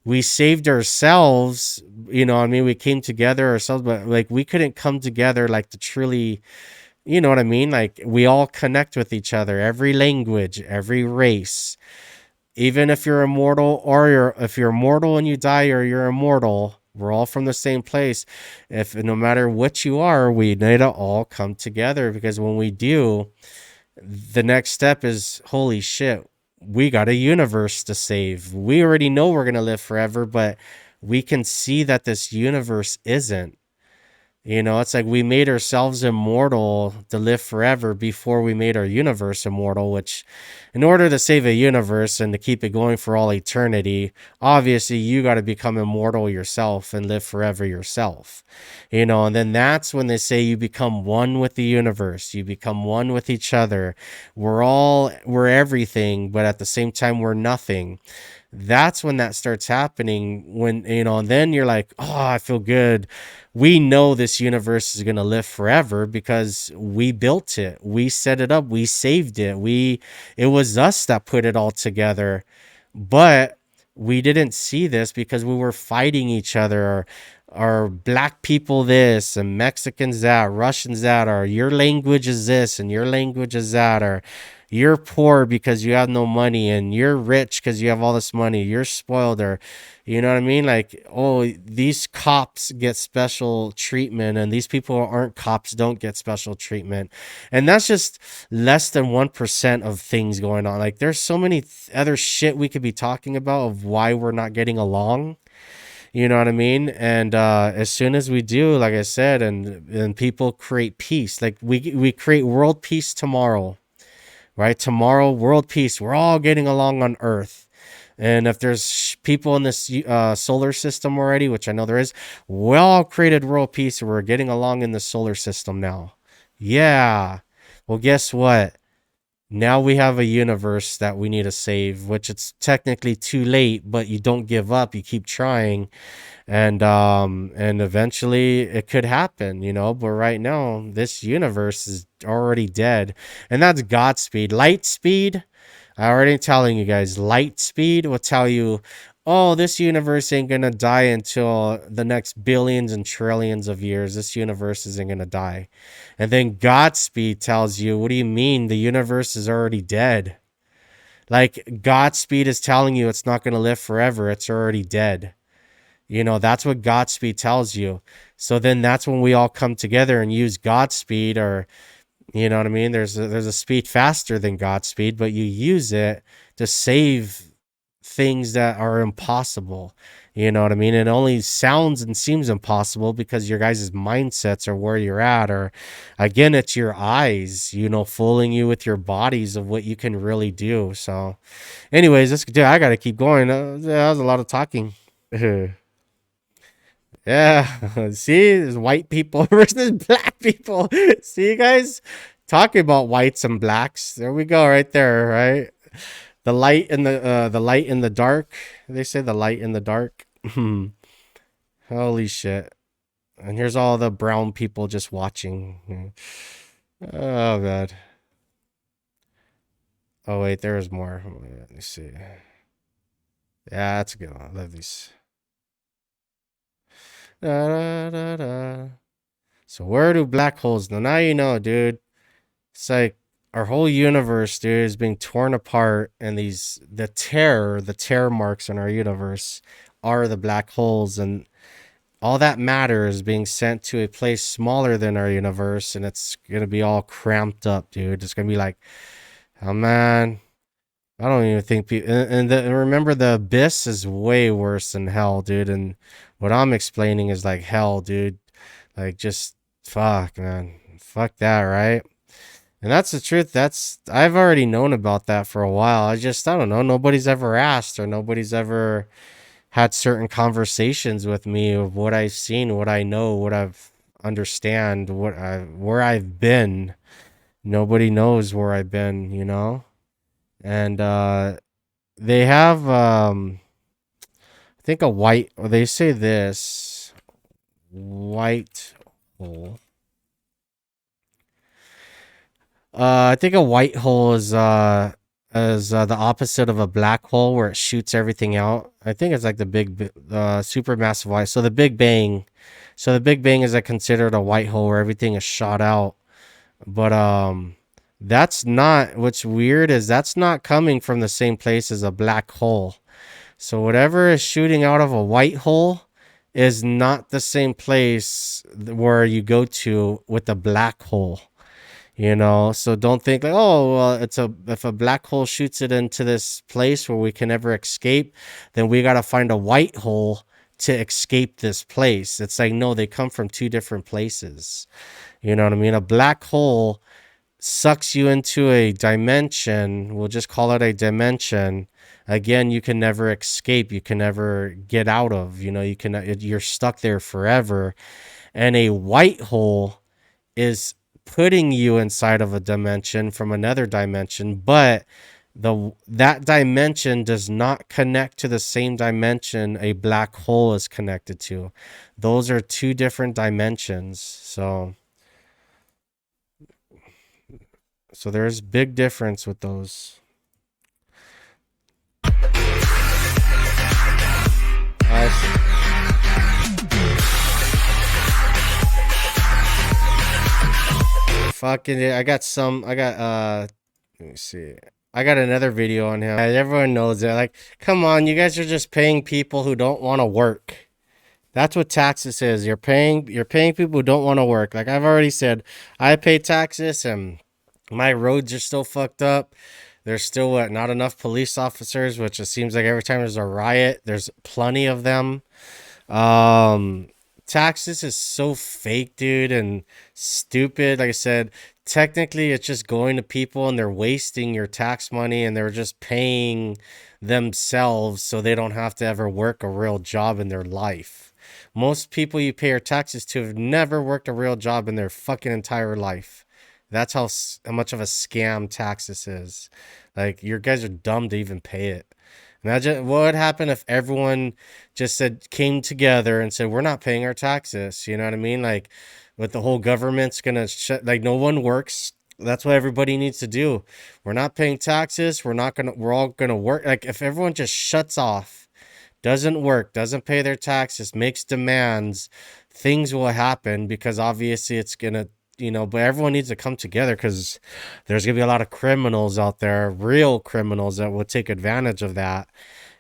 We saved ourselves, we came together ourselves, but like, we couldn't come together like to truly, you know what I mean? Like, we all connect with each other, every language, every race. Even if you're immortal, or if you're mortal and you die, or you're immortal, we're all from the same place. If no matter what you are, we need to all come together, because when we do, the next step is, holy shit, we got a universe to save. We already know we're going to live forever, but we can see that this universe isn't. It's like we made ourselves immortal to live forever before we made our universe immortal, which, in order to save a universe and to keep it going for all eternity, obviously you got to become immortal yourself and live forever yourself. And then that's when they say you become one with the universe, you become one with each other. We're everything, but at the same time, we're nothing. That's when that starts happening, when, and then you're like, oh, I feel good. We know this universe is going to live forever because we built it, we set it up, we saved it, it was us that put it all together. But we didn't see this because we were fighting each other, or black people this and Mexicans that, Russians that, or your language is this and your language is that, or you're poor because you have no money and you're rich because you have all this money, you're spoiled, or you know what I mean? Like, oh, these cops get special treatment and these people who aren't cops don't get special treatment. And that's just less than 1% of things going on. Like, there's so many other shit we could be talking about of why we're not getting along. You know what I mean? And as soon as we do, like I said, and people create peace, like we create world peace tomorrow, right? Tomorrow, world peace. We're all getting along on Earth. And if there's people in this solar system already, which I know there is, we all created world peace. And we're getting along in the solar system now. Yeah. Well, guess what? Now we have a universe that we need to save, which it's technically too late, but you don't give up. You keep trying, and eventually it could happen, you know. But right now, this universe is already dead, and that's Godspeed. Light speed. I already telling you guys, light speed will tell you, oh, this universe ain't gonna die until the next billions and trillions of years. This universe isn't gonna die. And then Godspeed tells you, what do you mean? The universe is already dead. Like, Godspeed is telling you it's not gonna live forever. It's already dead. You know, that's what Godspeed tells you. So then that's when we all come together and use Godspeed, or you know what I mean? There's a speed faster than Godspeed, but you use it to save things that are impossible. You know what I mean? It only sounds and seems impossible because your guys' mindsets are where you're at, or again, it's your eyes, you know, fooling you with your bodies of what you can really do. So, anyways, I gotta keep going. That was a lot of talking. Yeah, see, there's white people versus black people. See, you guys, talking about whites and blacks. There we go, right there, right? The light in the dark. They say the light in the dark. Holy shit! And here's all the brown people just watching. Oh god. Oh wait, there's more. Let me see. Yeah, that's a good one. I love these. Da, da, da, da. So where do black holes? Now you know, dude. It's like our whole universe, dude, is being torn apart, and the terror marks in our universe are the black holes, and all that matter is being sent to a place smaller than our universe, and it's gonna be all cramped up, dude. It's gonna be like, oh man, I don't even think people. And remember, the abyss is way worse than hell, dude. And what I'm explaining is like hell, dude. Like, just fuck, man, fuck that, right? And that's the truth. I've already known about that for a while. I don't know. Nobody's ever asked, or nobody's ever had certain conversations with me of what I've seen, what I know, what I've understand, where I've been. Nobody knows where I've been, you know? And they have I think they say this white hole. I think a white hole is the opposite of a black hole, where it shoots everything out. I think it's like the supermassive white. So the Big Bang. So the Big Bang is like considered a white hole where everything is shot out. But that's not, what's weird is that's not coming from the same place as a black hole. So whatever is shooting out of a white hole is not the same place where you go to with a black hole. You know, so don't think like, oh, well, if a black hole shoots it into this place where we can never escape, then we got to find a white hole to escape this place. It's like, no, they come from two different places. You know what I mean? A black hole sucks you into a dimension. We'll just call it a dimension. Again, you can never escape. You can never get out of. You know, you're stuck there forever. And a white hole is putting you inside of a dimension from another dimension, but that dimension does not connect to the same dimension a black hole is connected to. Those are two different dimensions. So there's big difference with those. fucking, I got, let me see. I got another video on him. Everyone knows it. Like, come on, you guys are just paying people who don't want to work. That's what taxes is. You're paying people who don't want to work. Like I've already said, I pay taxes and my roads are still fucked up. There's still not enough police officers, which it seems like every time there's a riot, there's plenty of them. Um, Taxes is so fake, dude, and stupid. Like I said, technically it's just going to people and they're wasting your tax money and they're just paying themselves so they don't have to ever work a real job in their life. Most people you pay your taxes to have never worked a real job in their fucking entire life. That's how much of a scam taxes is. Like, your guys are dumb to even pay it. Imagine what would happen if everyone just said came together and said we're not paying our taxes. You know what I mean? Like, with the whole government's gonna shut. Like, no one works. That's what everybody needs to do. We're not paying taxes. We're not gonna. We're all gonna work. Like, if everyone just shuts off, doesn't work, doesn't pay their taxes, makes demands, things will happen because obviously it's gonna, but everyone needs to come together because there's gonna be a lot of criminals out there, real criminals that will take advantage of that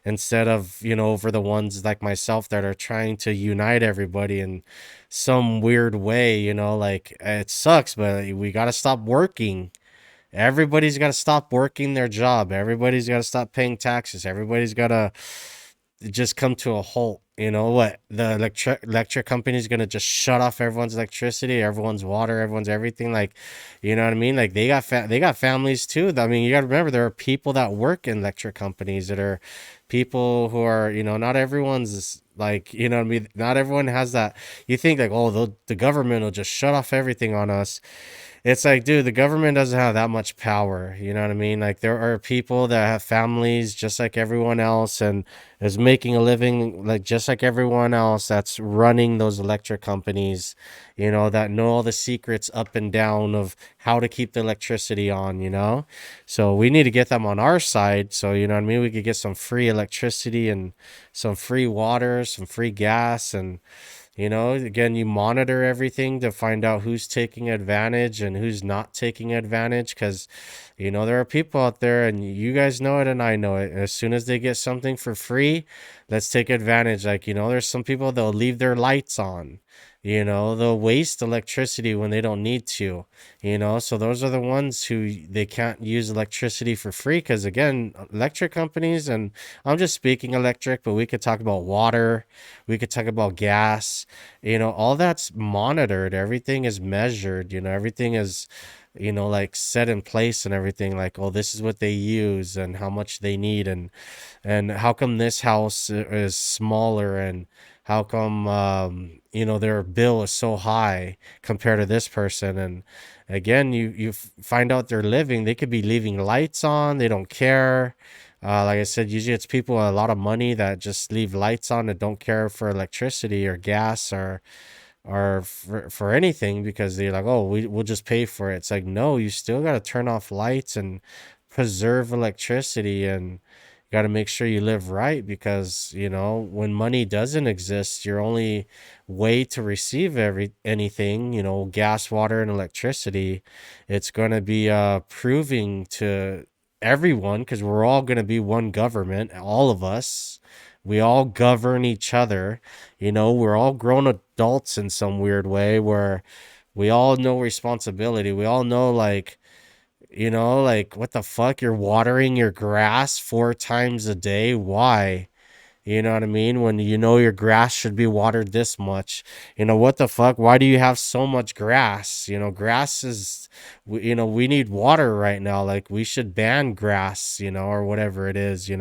instead of, over the ones like myself that are trying to unite everybody in some weird way, like it sucks, but we gotta stop working. Everybody's got to stop working their job. Everybody's got to stop paying taxes. Everybody's got to just come to a halt. You know what? The electric company is gonna just shut off everyone's electricity, everyone's water, everyone's everything. Like, you know what I mean? Like they got families too. I mean, you got to remember there are people that work in electric companies that are people who are, not everyone's like, you know what I mean? Not everyone has that. You think like, oh, the government will just shut off everything on us. It's like, dude, the government doesn't have that much power. You know what I mean? Like, there are people that have families just like everyone else and is making a living like just like everyone else that's running those electric companies, that know all the secrets up and down of how to keep the electricity on, So we need to get them on our side. So, you know what I mean? We could get some free electricity and some free water, some free gas, and again, you monitor everything to find out who's taking advantage and who's not taking advantage because, there are people out there and you guys know it and I know it. As soon as they get something for free, let's take advantage. Like, there's some people that'll leave their lights on. They'll waste electricity when they don't need to, so those are the ones who they can't use electricity for free because, again, electric companies, and I'm just speaking electric, but we could talk about water, we could talk about gas, all that's monitored, everything is measured, everything is, like set in place and everything, like, oh, this is what they use and how much they need, and how come this house is smaller, and how come their bill is so high compared to this person. And again, you find out they're living, they could be leaving lights on, they don't care. Like I said, usually it's people with a lot of money that just leave lights on and don't care for electricity or gas or for anything because they're like, oh, we'll just pay for it. It's like, no, you still got to turn off lights and preserve electricity, and you got to make sure you live right because, when money doesn't exist, your only way to receive anything, gas, water, and electricity, it's going to be proving to everyone because we're all going to be one government, all of us. We all govern each other. We're all grown adults in some weird way where we all know responsibility. We all know, like, like, what the fuck? You're watering your grass 4 times a day. Why? You know what I mean? When your grass should be watered this much. What the fuck? Why do you have so much grass? Grass is, we need water right now. Like, we should ban grass, or whatever it is,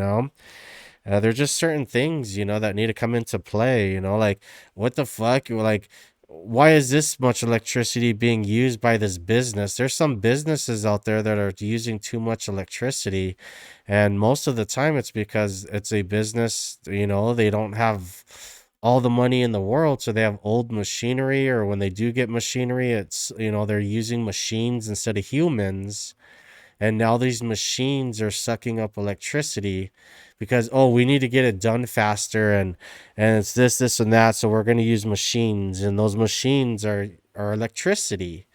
there's just certain things, that need to come into play, like, what the fuck? Like, why is this much electricity being used by this business? There's some businesses out there that are using too much electricity. And most of the time it's because it's a business, they don't have all the money in the world. So they have old machinery, or when they do get machinery, it's, they're using machines instead of humans. And now these machines are sucking up electricity because, oh, we need to get it done faster, and it's this and that, so we're going to use machines, and those machines are electricity.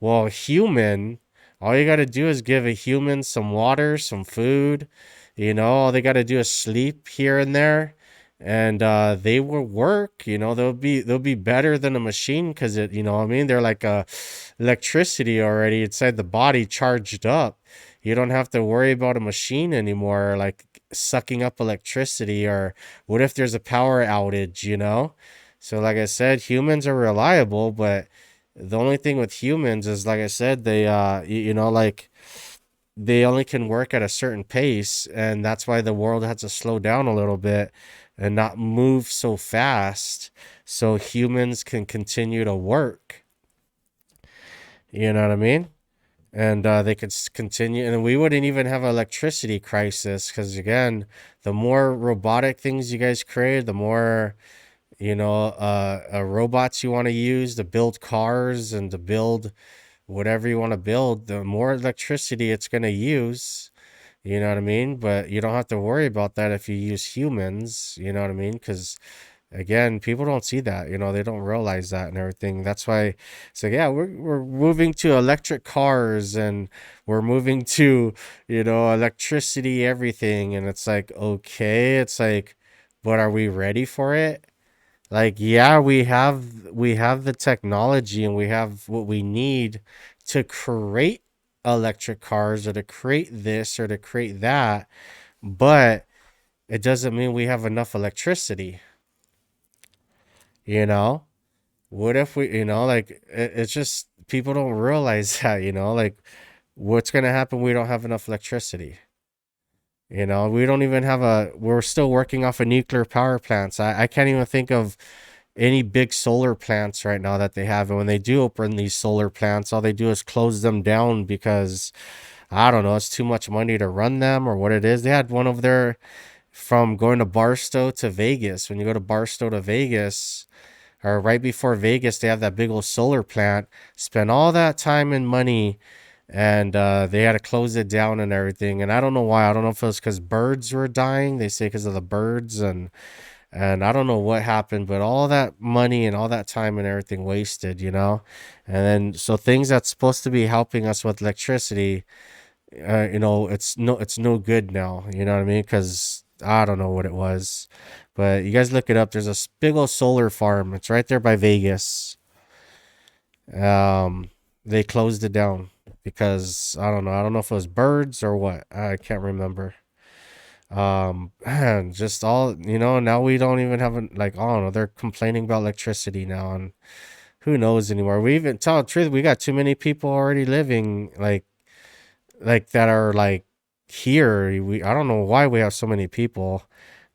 Well, human, all you got to do is give a human some water, some food. All they got to do is sleep here and there, and they will work. They'll be better than a machine because it. What I mean, they're like electricity already inside the body, charged up. You don't have to worry about a machine anymore, like sucking up electricity. Or what if there's a power outage? So, like I said, humans are reliable, but the only thing with humans is, like I said, they like they only can work at a certain pace, and that's why the world has to slow down a little bit and not move so fast so humans can continue to work. You know what I mean? And they could continue, and we wouldn't even have an electricity crisis because, again, the more robotic things you guys create, the more robots you want to use to build cars and to build whatever you want to build, the more electricity it's going to use. You know what I mean? But you don't have to worry about that if you use humans. You know what I mean? Because, again, people don't see that. They don't realize that and everything. That's why it's like, yeah, we're moving to electric cars, and we're moving to electricity, everything. And it's like, okay, it's like, but are we ready for it? Like, yeah, we have the technology, and we have what we need to create electric cars, or to create this, or to create that, but it doesn't mean we have enough electricity, you know? What if like, it's just people don't realize that, like, what's going to happen, we don't have enough electricity. We don't even have we're still working off of nuclear power plants. I can't even think of any big solar plants right now that they have. And when they do open these solar plants, all they do is close them down because, I don't know, it's too much money to run them, or what it is. They had one over there from going to Barstow to Vegas. When you go to Barstow to Vegas, or right before Vegas, they have that big old solar plant. Spend all that time and money, and they had to close it down and everything. And I don't know why. I don't know if it was because birds were dying. They say because of the birds, and I don't know what happened, but all that money and all that time and everything wasted. And then, so things that's supposed to be helping us with electricity, it's no good now. You know what I mean? Because I don't know what it was, but you guys look it up. There's a big old solar farm. It's right there by Vegas. They closed it down because I don't know. I don't know if it was birds or what. I can't remember. And just all, now we don't even have like, I don't know. They're complaining about electricity now, and who knows anymore. We even tell the truth. We got too many people already living like that are like here. I don't know why we have so many people.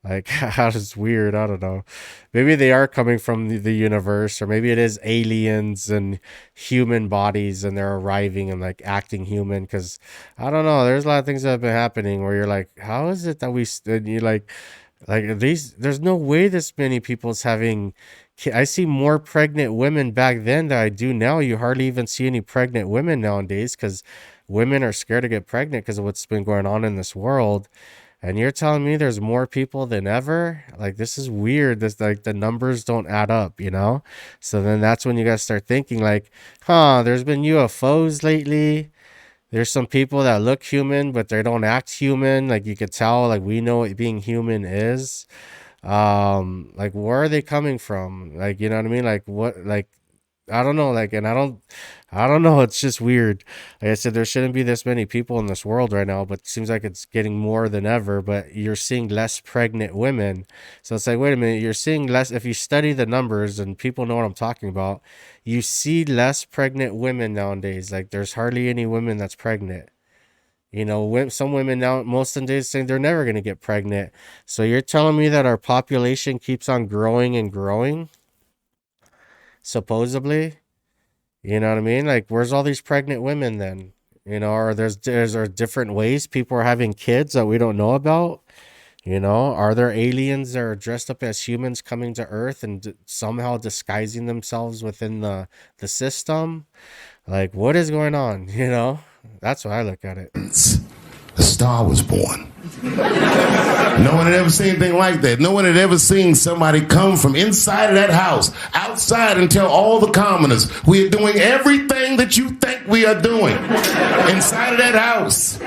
Like, that is weird. I don't know. Maybe they are coming from the universe, or maybe it is aliens and human bodies, and they're arriving and like acting human. Because I don't know. There's a lot of things that have been happening where you're like, how is it that and you like these? There's no way this many people's having. I see more pregnant women back then than I do now. You hardly even see any pregnant women nowadays because women are scared to get pregnant because of what's been going on in this world. And you're telling me there's more people than ever? Like, this is weird. This, like, the numbers don't add up. So then that's when you guys start thinking like, there's been UFOs lately. There's some people that look human, but they don't act human. Like, you could tell, like, we know what being human is. Like, where are they coming from? Like, you know what I mean? Like, what, like, I don't know, like, and I don't know. It's just weird. Like I said, there shouldn't be this many people in this world right now, but it seems like it's getting more than ever. But you're seeing less pregnant women, so it's like, wait a minute, you're seeing less. If you study the numbers, and people know what I'm talking about, you see less pregnant women nowadays. Like, there's hardly any women that's pregnant. Some women now, most of the days, saying they're never gonna get pregnant. So you're telling me that our population keeps on growing and growing, supposedly? You know what I mean? Like, where's all these pregnant women then? Or are different ways people are having kids that we don't know about? Are there aliens that are dressed up as humans coming to Earth and somehow disguising themselves within the system? Like, what is going on? That's what I look at it. A star was born. No one had ever seen anything like that. No one had ever seen somebody come from inside of that house, outside, and tell all the commoners, we are doing everything that you think we are doing inside of that house.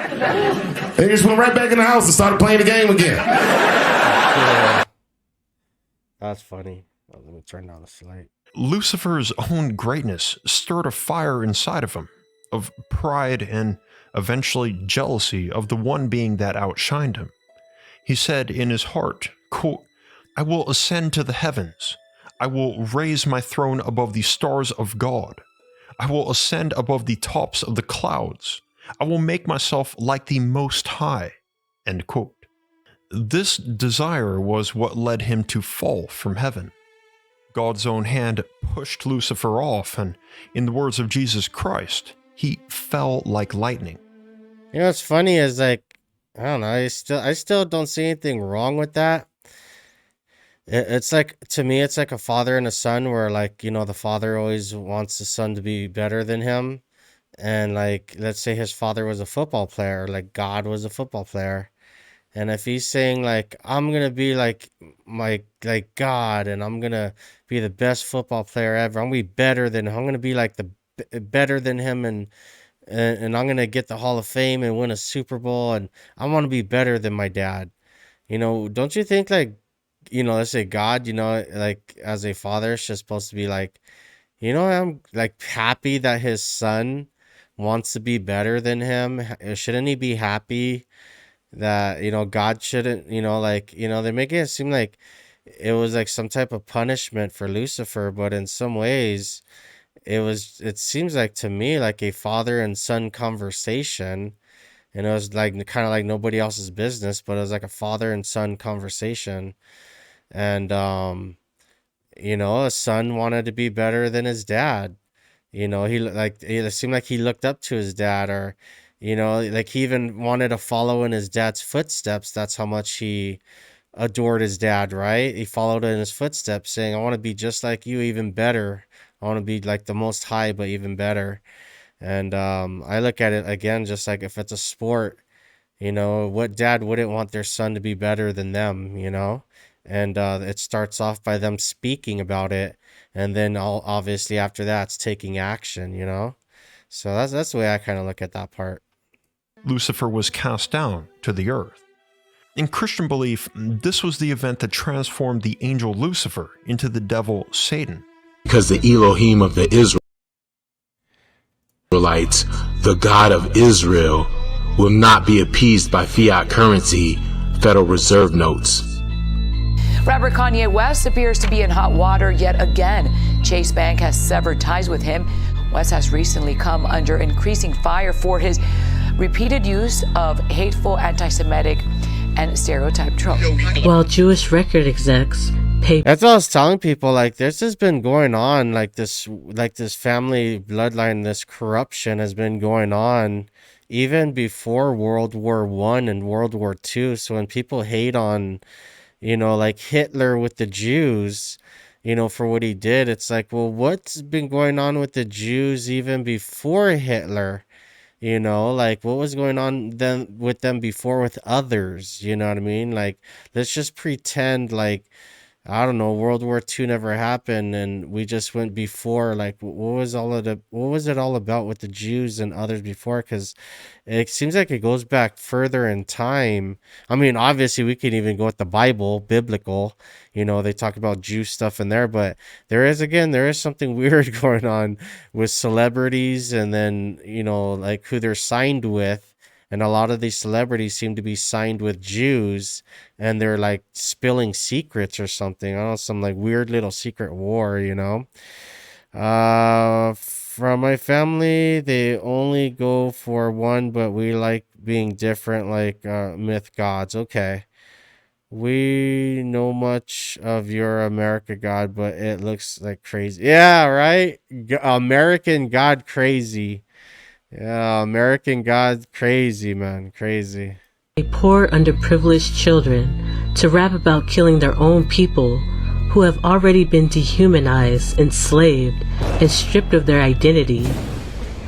They just went right back in the house and started playing the game again. Yeah. That's funny. Oh, let me turn down the light. Lucifer's own greatness stirred a fire inside of him, of pride and eventually jealousy of the one being that outshined him. He said in his heart, quote, "I will ascend to the heavens. I will raise my throne above the stars of God. I will ascend above the tops of the clouds. I will make myself like the Most High." End quote. This desire was what led him to fall from heaven. God's own hand pushed Lucifer off, and in the words of Jesus Christ, he fell like lightning. You know what's funny is like, I don't know, I still don't see anything wrong with that. It's like, to me, it's like a father and a son where, like, you know, the father always wants the son to be better than him. And like, let's say his father was a football player, like God was a football player. And if he's saying like, I'm going to be like God, and I'm going to be the best football player ever. I'm going to be better than him. I'm going to be like better than him. And I'm going to get the Hall of Fame and win a Super Bowl. And I want to be better than my dad. You know, don't you think like, you know, let's say God, you know, like as a father, it's just supposed to be like, you know, I'm like happy that his son wants to be better than him. Shouldn't he be happy that, you know, God shouldn't, you know, like, you know, they're making it seem like it was like some type of punishment for Lucifer, but in some ways it seems like to me like a father and son conversation. And it was like kind of like nobody else's business, but it was like a father and son conversation. And you know, a son wanted to be better than his dad. You know, it seemed like he looked up to his dad, or, you know, like he even wanted to follow in his dad's footsteps. That's how much he adored his dad, right? He followed in his footsteps, saying, I want to be just like you, even better. I want to be like the Most High, but even better. And I look at it again, just like if it's a sport, you know, what dad wouldn't want their son to be better than them, you know? And it starts off by them speaking about it, and then obviously after that, it's taking action, you know? So that's the way I kind of look at that part. Lucifer was cast down to the earth. In Christian belief, this was the event that transformed the angel Lucifer into the devil Satan. Because the Elohim of the Israelites, the God of Israel, will not be appeased by fiat currency, Federal Reserve notes. Rapper Kanye West appears to be in hot water yet again. Chase Bank has severed ties with him. West has recently come under increasing fire for his repeated use of hateful, anti-Semitic, and stereotype tropes. While Jewish record execs pay. That's what I was telling people. Like, this has been going on. Like this family bloodline, this corruption has been going on even before World War I and World War II. So when people hate on, you know, like Hitler with the Jews, you know, for what he did, it's like, well, what's been going on with the Jews even before Hitler? You know, like what was going on then with them before with others? You know what I mean? Like, let's just pretend like, I don't know, World War II never happened and we just went before. Like, what was it all about with the Jews and others before? Because it seems like it goes back further in time. I mean, obviously we can even go with the Bible, biblical, you know, they talk about Jew stuff in there, but there is something weird going on with celebrities, and then, you know, like who they're signed with. And a lot of these celebrities seem to be signed with Jews, and they're like spilling secrets or something. I don't know, some like weird little secret war, you know. From my family, they only go for one, but we like being different, like myth gods. Okay. We know much of your America God, but it looks like crazy. Yeah, right? American God crazy. Yeah, American God crazy, man. Crazy. Poor, underprivileged children to rap about killing their own people who have already been dehumanized, enslaved, and stripped of their identity.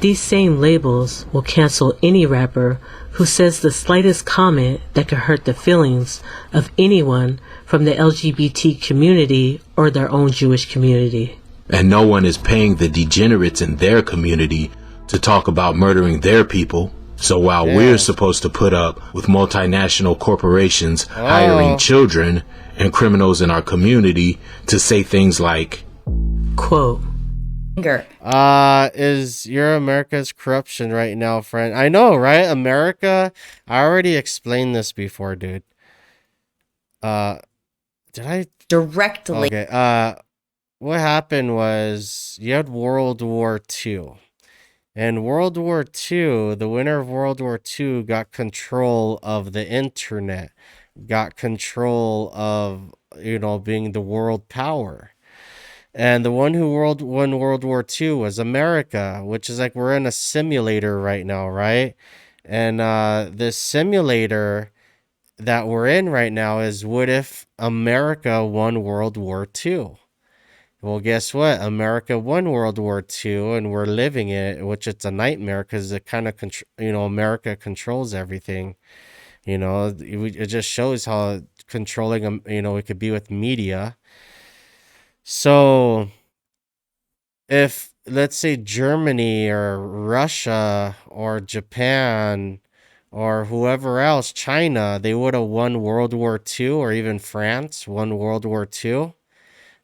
These same labels will cancel any rapper who says the slightest comment that could hurt the feelings of anyone from the LGBT community or their own Jewish community. And no one is paying the degenerates in their community to talk about murdering their people. So while we're supposed to put up with multinational corporations hiring children and criminals in our community to say things like, Quote, is your America's corruption right now, friend? I know, right? America, I already explained this before, dude. Did I? Directly. Okay, what happened was you had World War II. And World War II, the winner of World War II got control of the internet, got control of, being the world power. And the one who won World War II was America, which is like we're in a simulator right now, right? And this simulator that we're in right now is what if America won World War II? Well, guess what? America won World War II, and we're living it, which it's a nightmare because it kind of, America controls everything. It just shows how controlling, it could be with media. So, if let's say Germany or Russia or Japan or whoever else, China, they would have won World War II, or even France won World War II.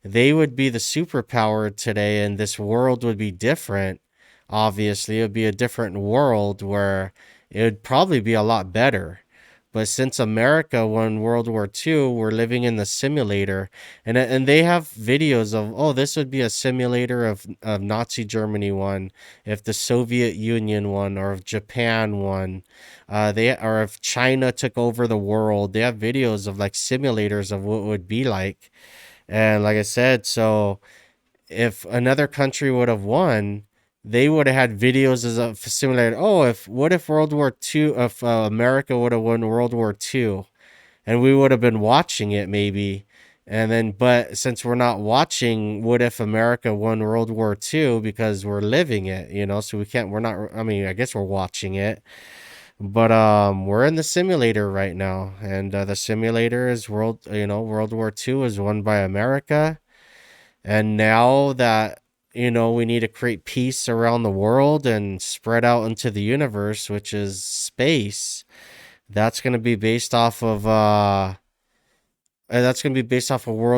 They would be the superpower today, and this world would be different. Obviously, it would be a different world where it would probably be a lot better. But since America won World War II, we're living in the simulator. And they have videos of, this would be a simulator of Nazi Germany won, if the Soviet Union won, or if Japan won, or if China took over the world. They have videos of like simulators of what it would be like. And like I said, so if another country would have won, they would have had videos as a simulator. What if World War II, if America would have won World War II, and we would have been watching it maybe. And then, but since we're not watching, what if America won World War II, because we're living it, so I guess we're watching it. But we're in the simulator right now, and the simulator is World War II is won by America. And now that we need to create peace around the world and spread out into the universe, which is space, that's going to be based off of World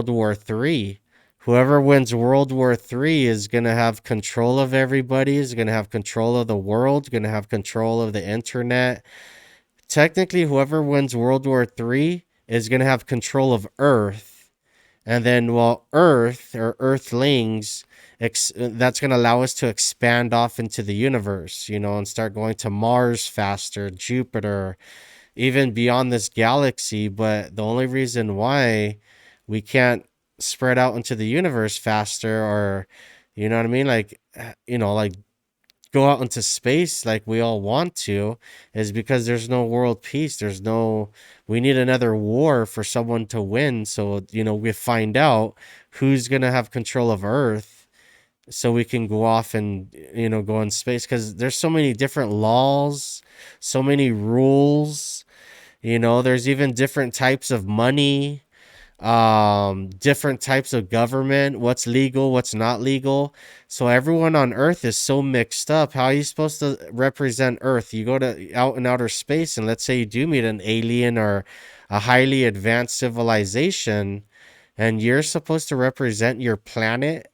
War III. Whoever wins World War III is going to have control of everybody, is going to have control of the world, going to have control of the internet. Technically, whoever wins World War III is going to have control of Earth. And then, Earth, or Earthlings, that's going to allow us to expand off into the universe, and start going to Mars faster, Jupiter, even beyond this galaxy. But the only reason why we can't spread out into the universe faster, or like go out into space like we all want to, is because there's no world peace. We need another war for someone to win, so we find out who's gonna have control of Earth, so we can go off and go in space, because there's so many different laws, so many rules. There's even different types of money, different types of government, what's legal, what's not legal. So everyone on Earth is so mixed up. How are you supposed to represent Earth? You go to out in outer space, and let's say you do meet an alien or a highly advanced civilization, and you're supposed to represent your planet.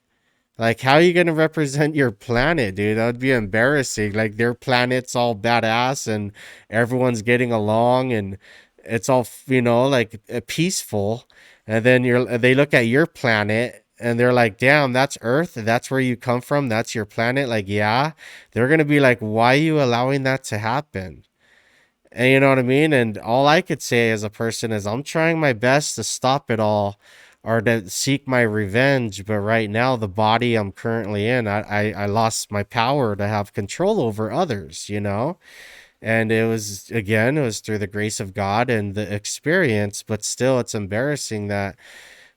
Like, how are you going to represent your planet, dude? That would be embarrassing. Like, their planet's all badass and everyone's getting along and it's all, peaceful. And then they look at your planet and they're like, damn, that's Earth. That's where you come from. That's your planet. Like, yeah. They're going to be like, why are you allowing that to happen? And you know what I mean? And all I could say as a person is I'm trying my best to stop it all, or to seek my revenge. But right now, the body I'm currently in, I lost my power to have control over others, And it was through the grace of God and the experience. But still, it's embarrassing that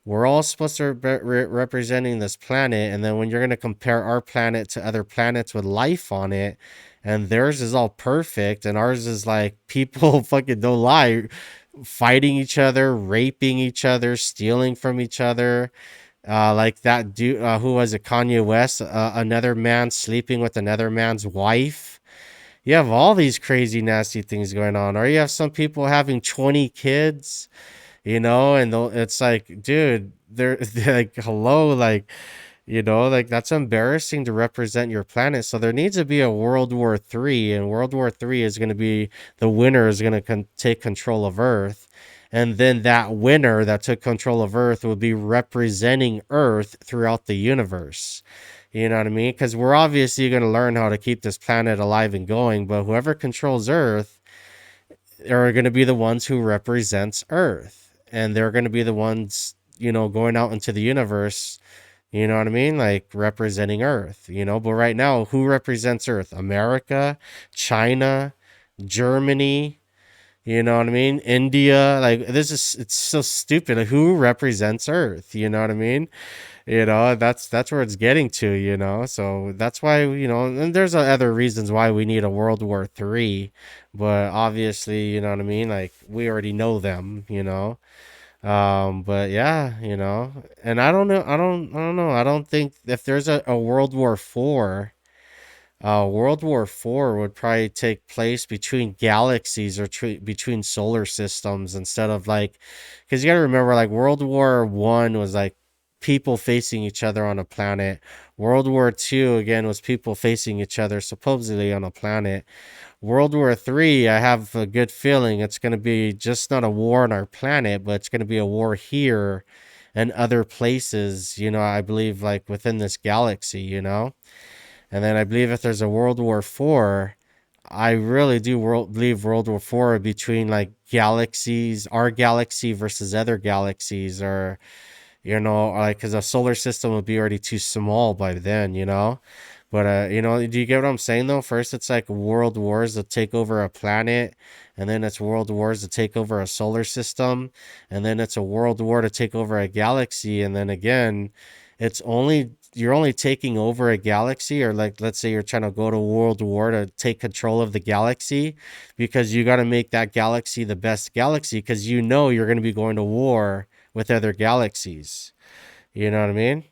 we're all supposed to be representing this planet. And then when you're going to compare our planet to other planets with life on it, and theirs is all perfect, and ours is like people fucking don't lie, fighting each other, raping each other, stealing from each other. Like that dude, who was it, Kanye West, another man sleeping with another man's wife. You have all these crazy, nasty things going on. Or you have some people having 20 kids, and it's like, dude, they're like, hello, like, like that's embarrassing to represent your planet. So there needs to be a World War III, and World War III is going to be the winner is going to take control of Earth. And then that winner that took control of Earth will be representing Earth throughout the universe. You know what I mean? Because we're obviously going to learn how to keep this planet alive and going, but whoever controls Earth are going to be the ones who represents Earth. And they're going to be the ones, going out into the universe, you know what I mean? Like representing Earth, But right now, who represents Earth? America, China, Germany, you know what I mean? India, like it's so stupid. Like, who represents Earth? You know what I mean? That's where it's getting to. So that's why, and there's other reasons why we need a World War III, but obviously, you know what I mean? Like, we already know them. But yeah, and I don't think if there's a World War IV, World War IV would probably take place between galaxies or between solar systems instead of like, because you got to remember, like, World War I was like people facing each other on a planet. World War II again was people facing each other supposedly on a planet. World War III, I have a good feeling it's going to be just not a war on our planet, but it's going to be a war here and other places, I believe, like within this galaxy. And then I believe if there's a World War IV, I really do believe World War IV between like galaxies, our galaxy versus other galaxies, or, like, because the solar system would be already too small by then. But do you get what I'm saying though? First, it's like world wars to take over a planet, and then it's world wars to take over a solar system, and then it's a world war to take over a galaxy, and then again, you're only taking over a galaxy, or like let's say you're trying to go to world war to take control of the galaxy, because you got to make that galaxy the best galaxy, because you're going to be going to war with other galaxies. You know what I mean?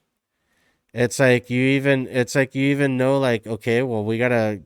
It's like you even know, like, okay, well, we gotta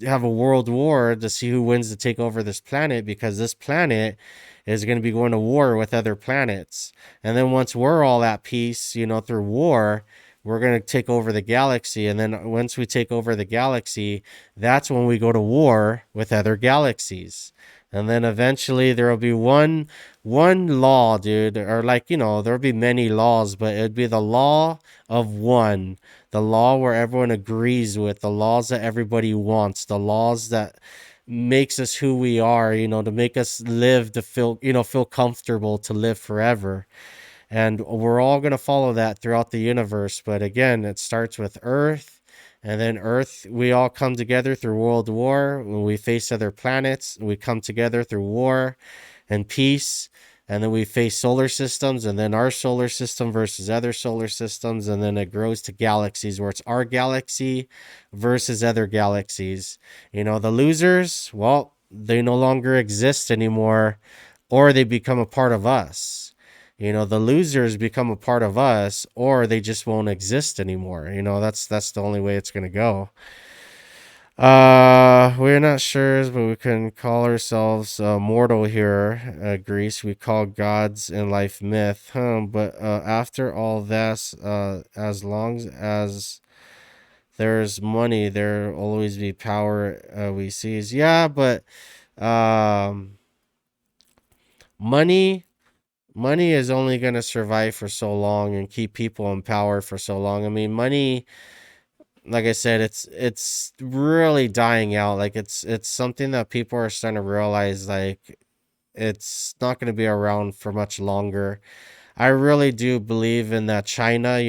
have a world war to see who wins to take over this planet, because this planet is going to be going to war with other planets. And then once we're all at peace, through war, we're going to take over the galaxy. And then once we take over the galaxy, that's when we go to war with other galaxies. And then eventually there will be one law, dude, or like, there'll be many laws, but it'd be the law of one, the law where everyone agrees with, the laws that everybody wants, the laws that makes us who we are, to make us live, to feel comfortable, to live forever. And we're all going to follow that throughout the universe. But again, it starts with Earth. And then Earth, we all come together through World War. When we face other planets, we come together through war and peace. And then we face solar systems, and then our solar system versus other solar systems. And then it grows to galaxies, where it's our galaxy versus other galaxies. The losers, well, they no longer exist anymore, or they become a part of us. The losers become a part of us, or they just won't exist anymore. That's the only way it's going to go. We're not sure, but we can call ourselves mortal here, Greece. We call gods in life myth. But after all this, as long as there's money, there will always be power, we seize. Yeah, but money is only going to survive for so long and keep people in power for so long. I mean, money, like I said, it's really dying out. Like, it's something that people are starting to realize, like, it's not going to be around for much longer. I really do believe in that China,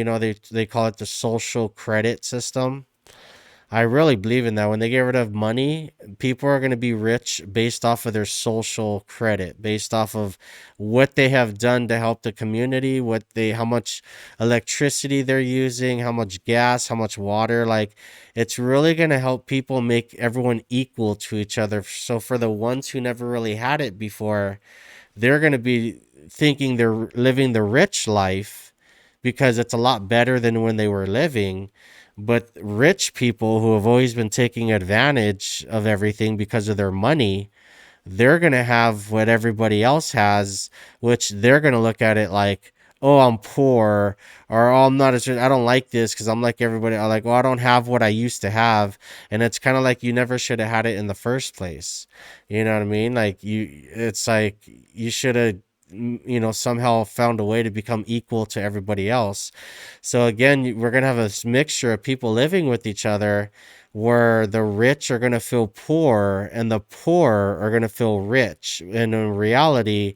they call it the social credit system. I really believe in that. When they get rid of money, people are going to be rich based off of their social credit, based off of what they have done to help the community, how much electricity they're using, how much gas, how much water. Like, it's really going to help people make everyone equal to each other. So for the ones who never really had it before, they're going to be thinking they're living the rich life, because it's a lot better than when they were living. But rich people who have always been taking advantage of everything because of their money, they're going to have what everybody else has, which they're going to look at it like, oh, I'm poor, or oh, I'm not as, I don't like this because I'm like everybody. I like, well, I don't have what I used to have. And it's kind of like you never should have had it in the first place. You know what I mean? Like it's like you should have, somehow found a way to become equal to everybody else. So again, we're going to have this mixture of people living with each other where the rich are going to feel poor and the poor are going to feel rich. And in reality,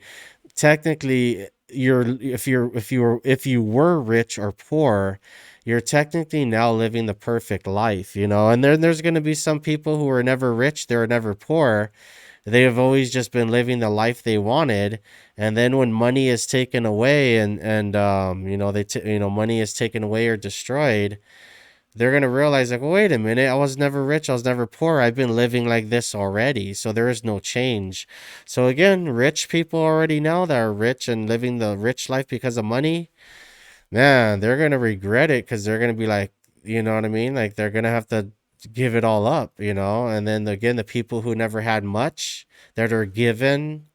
technically, if you were rich or poor, you're technically now living the perfect life, and then there's going to be some people who were never rich, they were never poor. They have always just been living the life they wanted, and then when money is taken away and money is taken away or destroyed, they're going to realize like, well, wait a minute, I was never rich, I was never poor, I've been living like this already, so there is no change. So again, rich people already know that are rich and living the rich life because of money, man, they're going to regret it because they're going to be like, you know what I mean? Like they're going to have to give it all up, and then again, the people who never had much that are given,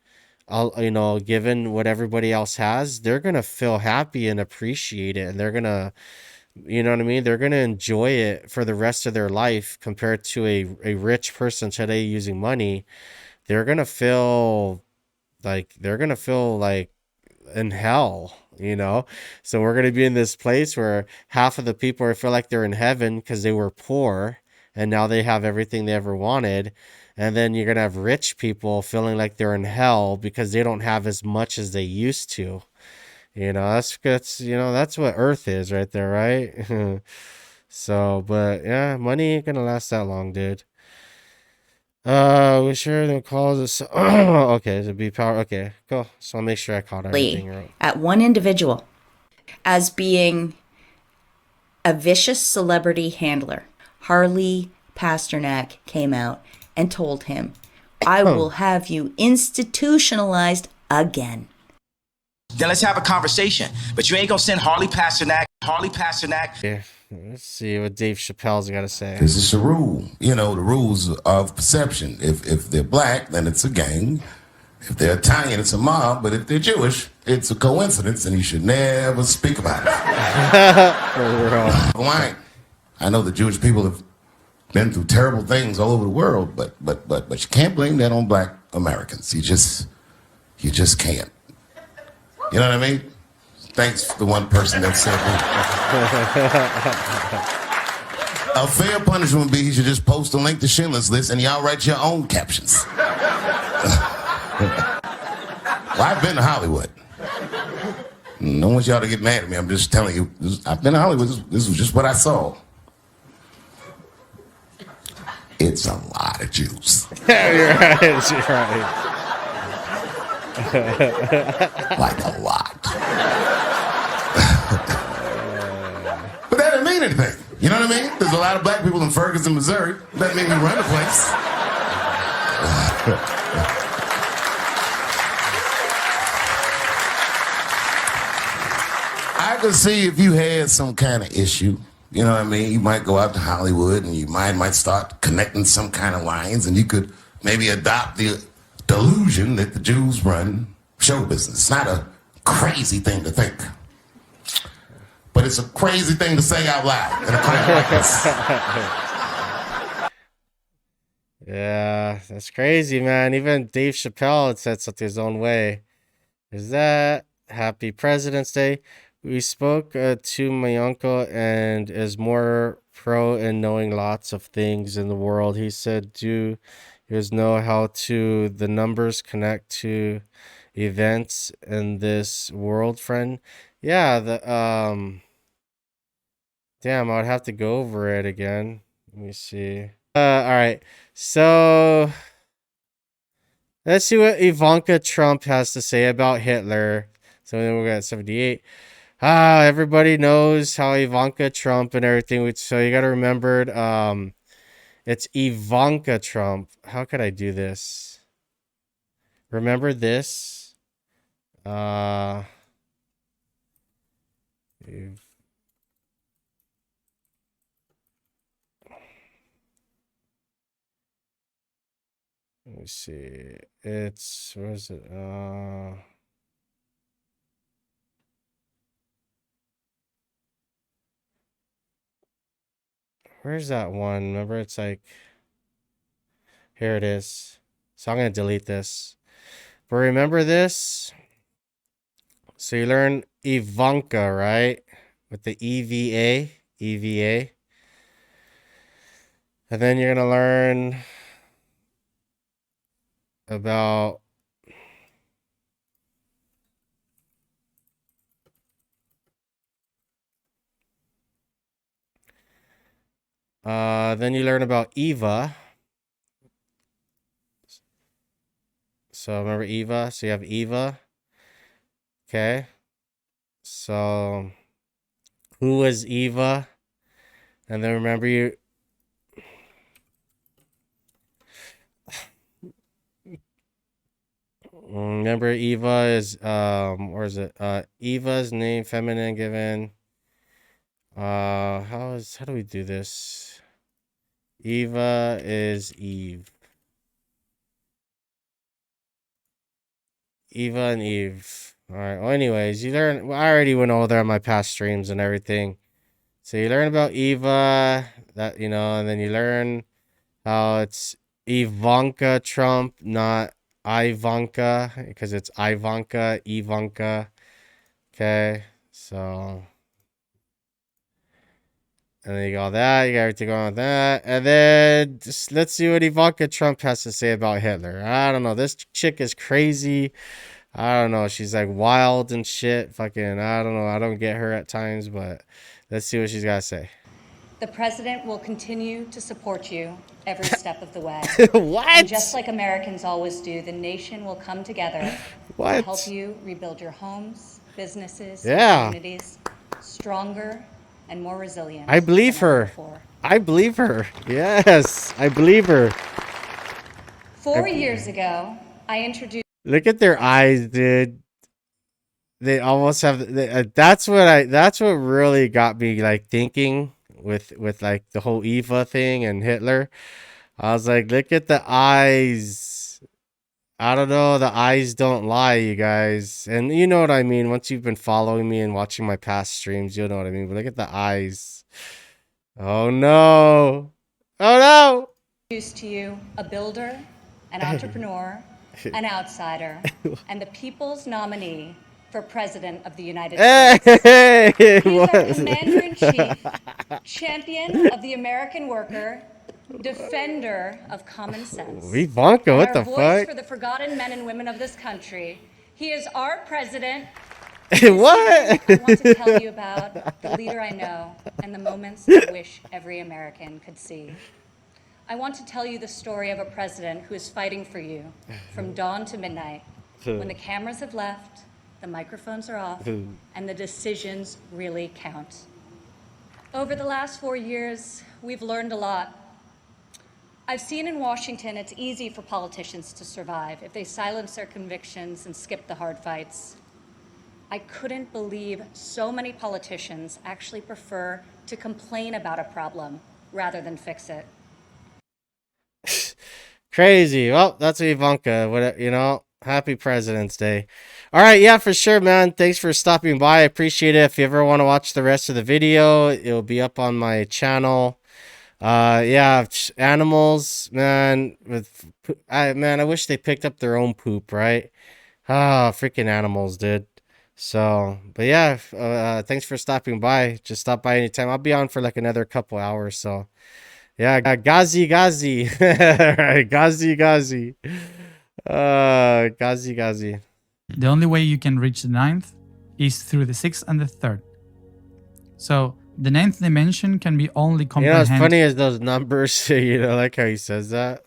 given what everybody else has, they're going to feel happy and appreciate it. And they're going to, you know what I mean? They're going to enjoy it for the rest of their life compared to a rich person today using money. They're going to feel like in hell, So we're going to be in this place where half of the people feel like they're in heaven because they were poor and now they have everything they ever wanted. And then you're going to have rich people feeling like they're in hell because they don't have as much as they used to. That's what Earth is right there, right? So, but yeah, money ain't gonna last that long, dude. We sure the calls us. Okay, so be power. Okay, cool. So I'll make sure I caught everything right. At one individual as being a vicious celebrity handler. Harley Pasternak came out and told him, I will have you institutionalized again. Then let's have a conversation. But you ain't gonna send Harley Pasternak. Yeah, let's see what Dave Chappelle's got to say. This is a rule. The rules of perception. If they're black, then it's a gang. If they're Italian, it's a mob. But if they're Jewish, it's a coincidence, and you should never speak about it. For real. Why? I know the Jewish people have been through terrible things all over the world, but you can't blame that on black Americans. You just can't. You know what I mean? Thanks to the one person that said that. A fair punishment would be he should just post a link to Schindler's List and y'all write your own captions. Well, I've been to Hollywood. I don't want y'all to get mad at me. I'm just telling you. I've been to Hollywood. This was just what I saw. It's a lot of Jews. You're right. Like a lot. But that doesn't mean anything. You know what I mean? There's a lot of black people in Ferguson, Missouri. That means we run the place. I could see if you had some kind of issue. You know what I mean? You might go out to Hollywood and your mind might start connecting some kind of lines, and you could maybe adopt the delusion that the Jews run show business. It's not a crazy thing to think, but it's a crazy thing to say out loud in a crowd like this. Yeah, that's crazy, man. Even Dave Chappelle had said something his own way. Is that Happy President's Day? We spoke to my uncle and is more pro in knowing lots of things in the world. He said, do you know how to the numbers connect to events in this world, friend? Yeah, damn, I would have to go over it again. Let me see. All right. So let's see what Ivanka Trump has to say about Hitler. So then we're at 78. Everybody knows how Ivanka Trump and everything. So you got to remember, it's Ivanka Trump. How could I do this? Remember this? Eve. Let me see. It's where is it? Where's that one? Remember, it's like here it is. So I'm gonna delete this. But remember this. So you learn Ivanka, right? With the EVA, EVA. And then you're gonna learn about then you learn about Eva. So remember Eva? So you have Eva. Okay. So who was Eva? And then remember you remember Eva is or is it Eva's name feminine given how do we do this? Eva is Eve. Eva and Eve. All right. Well, anyways, you learn. Well, I already went over there on my past streams and everything. So you learn about Eva, that and then you learn how it's Ivanka Trump, not Ivanka, because it's Ivanka, Ivanka. Okay, so and then you got that, you got everything on with that, and then just let's see what Ivanka Trump has to say about Hitler. I don't know. This chick is crazy. I don't know. She's like wild and shit. Fucking, I don't know. I don't get her at times, but let's see what she's got to say. The president will continue to support you every step of the way. What? And just like Americans always do, the nation will come together to What? help you rebuild your homes, businesses, Yeah. and communities stronger and more resilient. I believe than ever her. before. I believe her. Yes, I believe her. 4 years ago, I introduced Look at their eyes, dude. They almost have. That's what really got me like thinking with like the whole Eva thing and Hitler. I was like, look at the eyes. I don't know. The eyes don't lie, you guys. And you know what I mean. Once you've been following me and watching my past streams, you'll know what I mean. But look at the eyes. Oh no. Oh no. to you a builder, an entrepreneur, an outsider, and the people's nominee for President of the United States. Hey, He's our what? commander-in-chief, champion of the American worker, defender of common sense. Ivanka, and what our the voice fuck? for the forgotten men and women of this country. He is our president. What? I want to tell you about the leader I know and the moments I wish every American could see. I want to tell you the story of a president who is fighting for you from dawn to midnight, when the cameras have left, the microphones are off, and the decisions really count. Over the last 4 years, we've learned a lot. I've seen in Washington it's easy for politicians to survive if they silence their convictions and skip the hard fights. I couldn't believe so many politicians actually prefer to complain about a problem rather than fix it. Crazy. Well, that's Ivanka. What happy President's Day. All right, yeah, for sure, man. Thanks for stopping by. I appreciate it. If you ever want to watch the rest of the video, it'll be up on my channel. Yeah, animals, man. I wish they picked up their own poop, right? Ah, freaking animals, dude. So, but yeah, thanks for stopping by. Just stop by anytime. I'll be on for like another couple hours. So, yeah, Ghazi. Ghazi. Ghazi. Ghazi. The only way you can reach the 9th is through the 6th and the 3rd. So, the 9th dimension can be only comprehended. As funny as those numbers, like how he says that.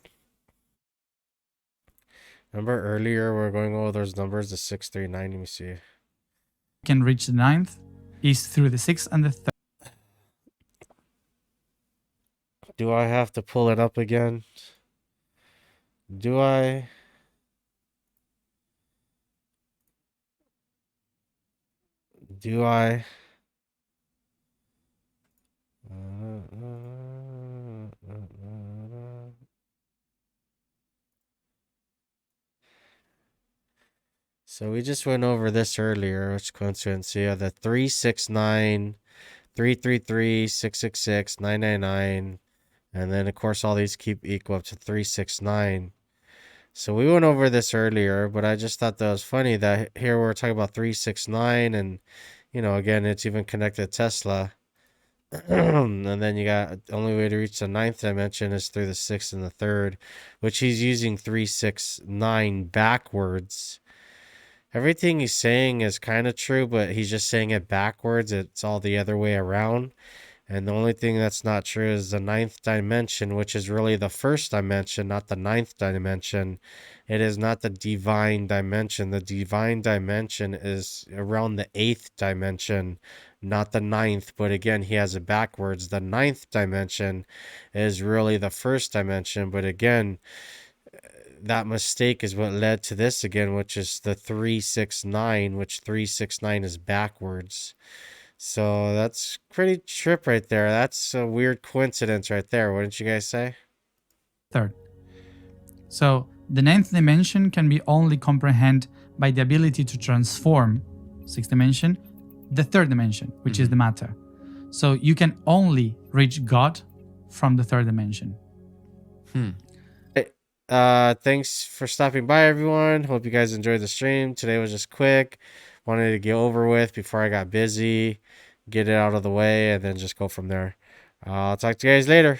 Remember earlier we were going over those numbers, the 639. Let me see. Can reach the 9th is through the 6th and the 3rd. Do I have to pull it up again? Do I? So we just went over this earlier, which coincidence. Yeah, the 369, 333, 666, 999, and then of course all these keep equal up to 369. So we went over this earlier, but I just thought that was funny that here we're talking about 369, and again, it's even connected to Tesla. And then you got the only way to reach the 9th dimension is through the 6th and the 3rd, which he's using 369 backwards. Everything he's saying is kind of true, but he's just saying it backwards. It's all the other way around. And the only thing that's not true is the 9th dimension, which is really the 1st dimension, not the 9th dimension. It is not the divine dimension. The divine dimension is around the 8th dimension, not the 9th. But again, he has it backwards. The 9th dimension is really the 1st dimension. But again, that mistake is what led to this again, which is the 369, which 369 is backwards. So that's pretty trip right there. That's a weird coincidence right there. Wouldn't you guys say? Third. So the 9th dimension can be only comprehended by the ability to transform, 6th dimension, the 3rd dimension, which is the matter. So you can only reach God from the 3rd dimension. Thanks for stopping by, everyone. Hope you guys enjoyed the stream. Today was just quick. Wanted to get over with before I got busy, get it out of the way, and then just go from there. I'll talk to you guys later.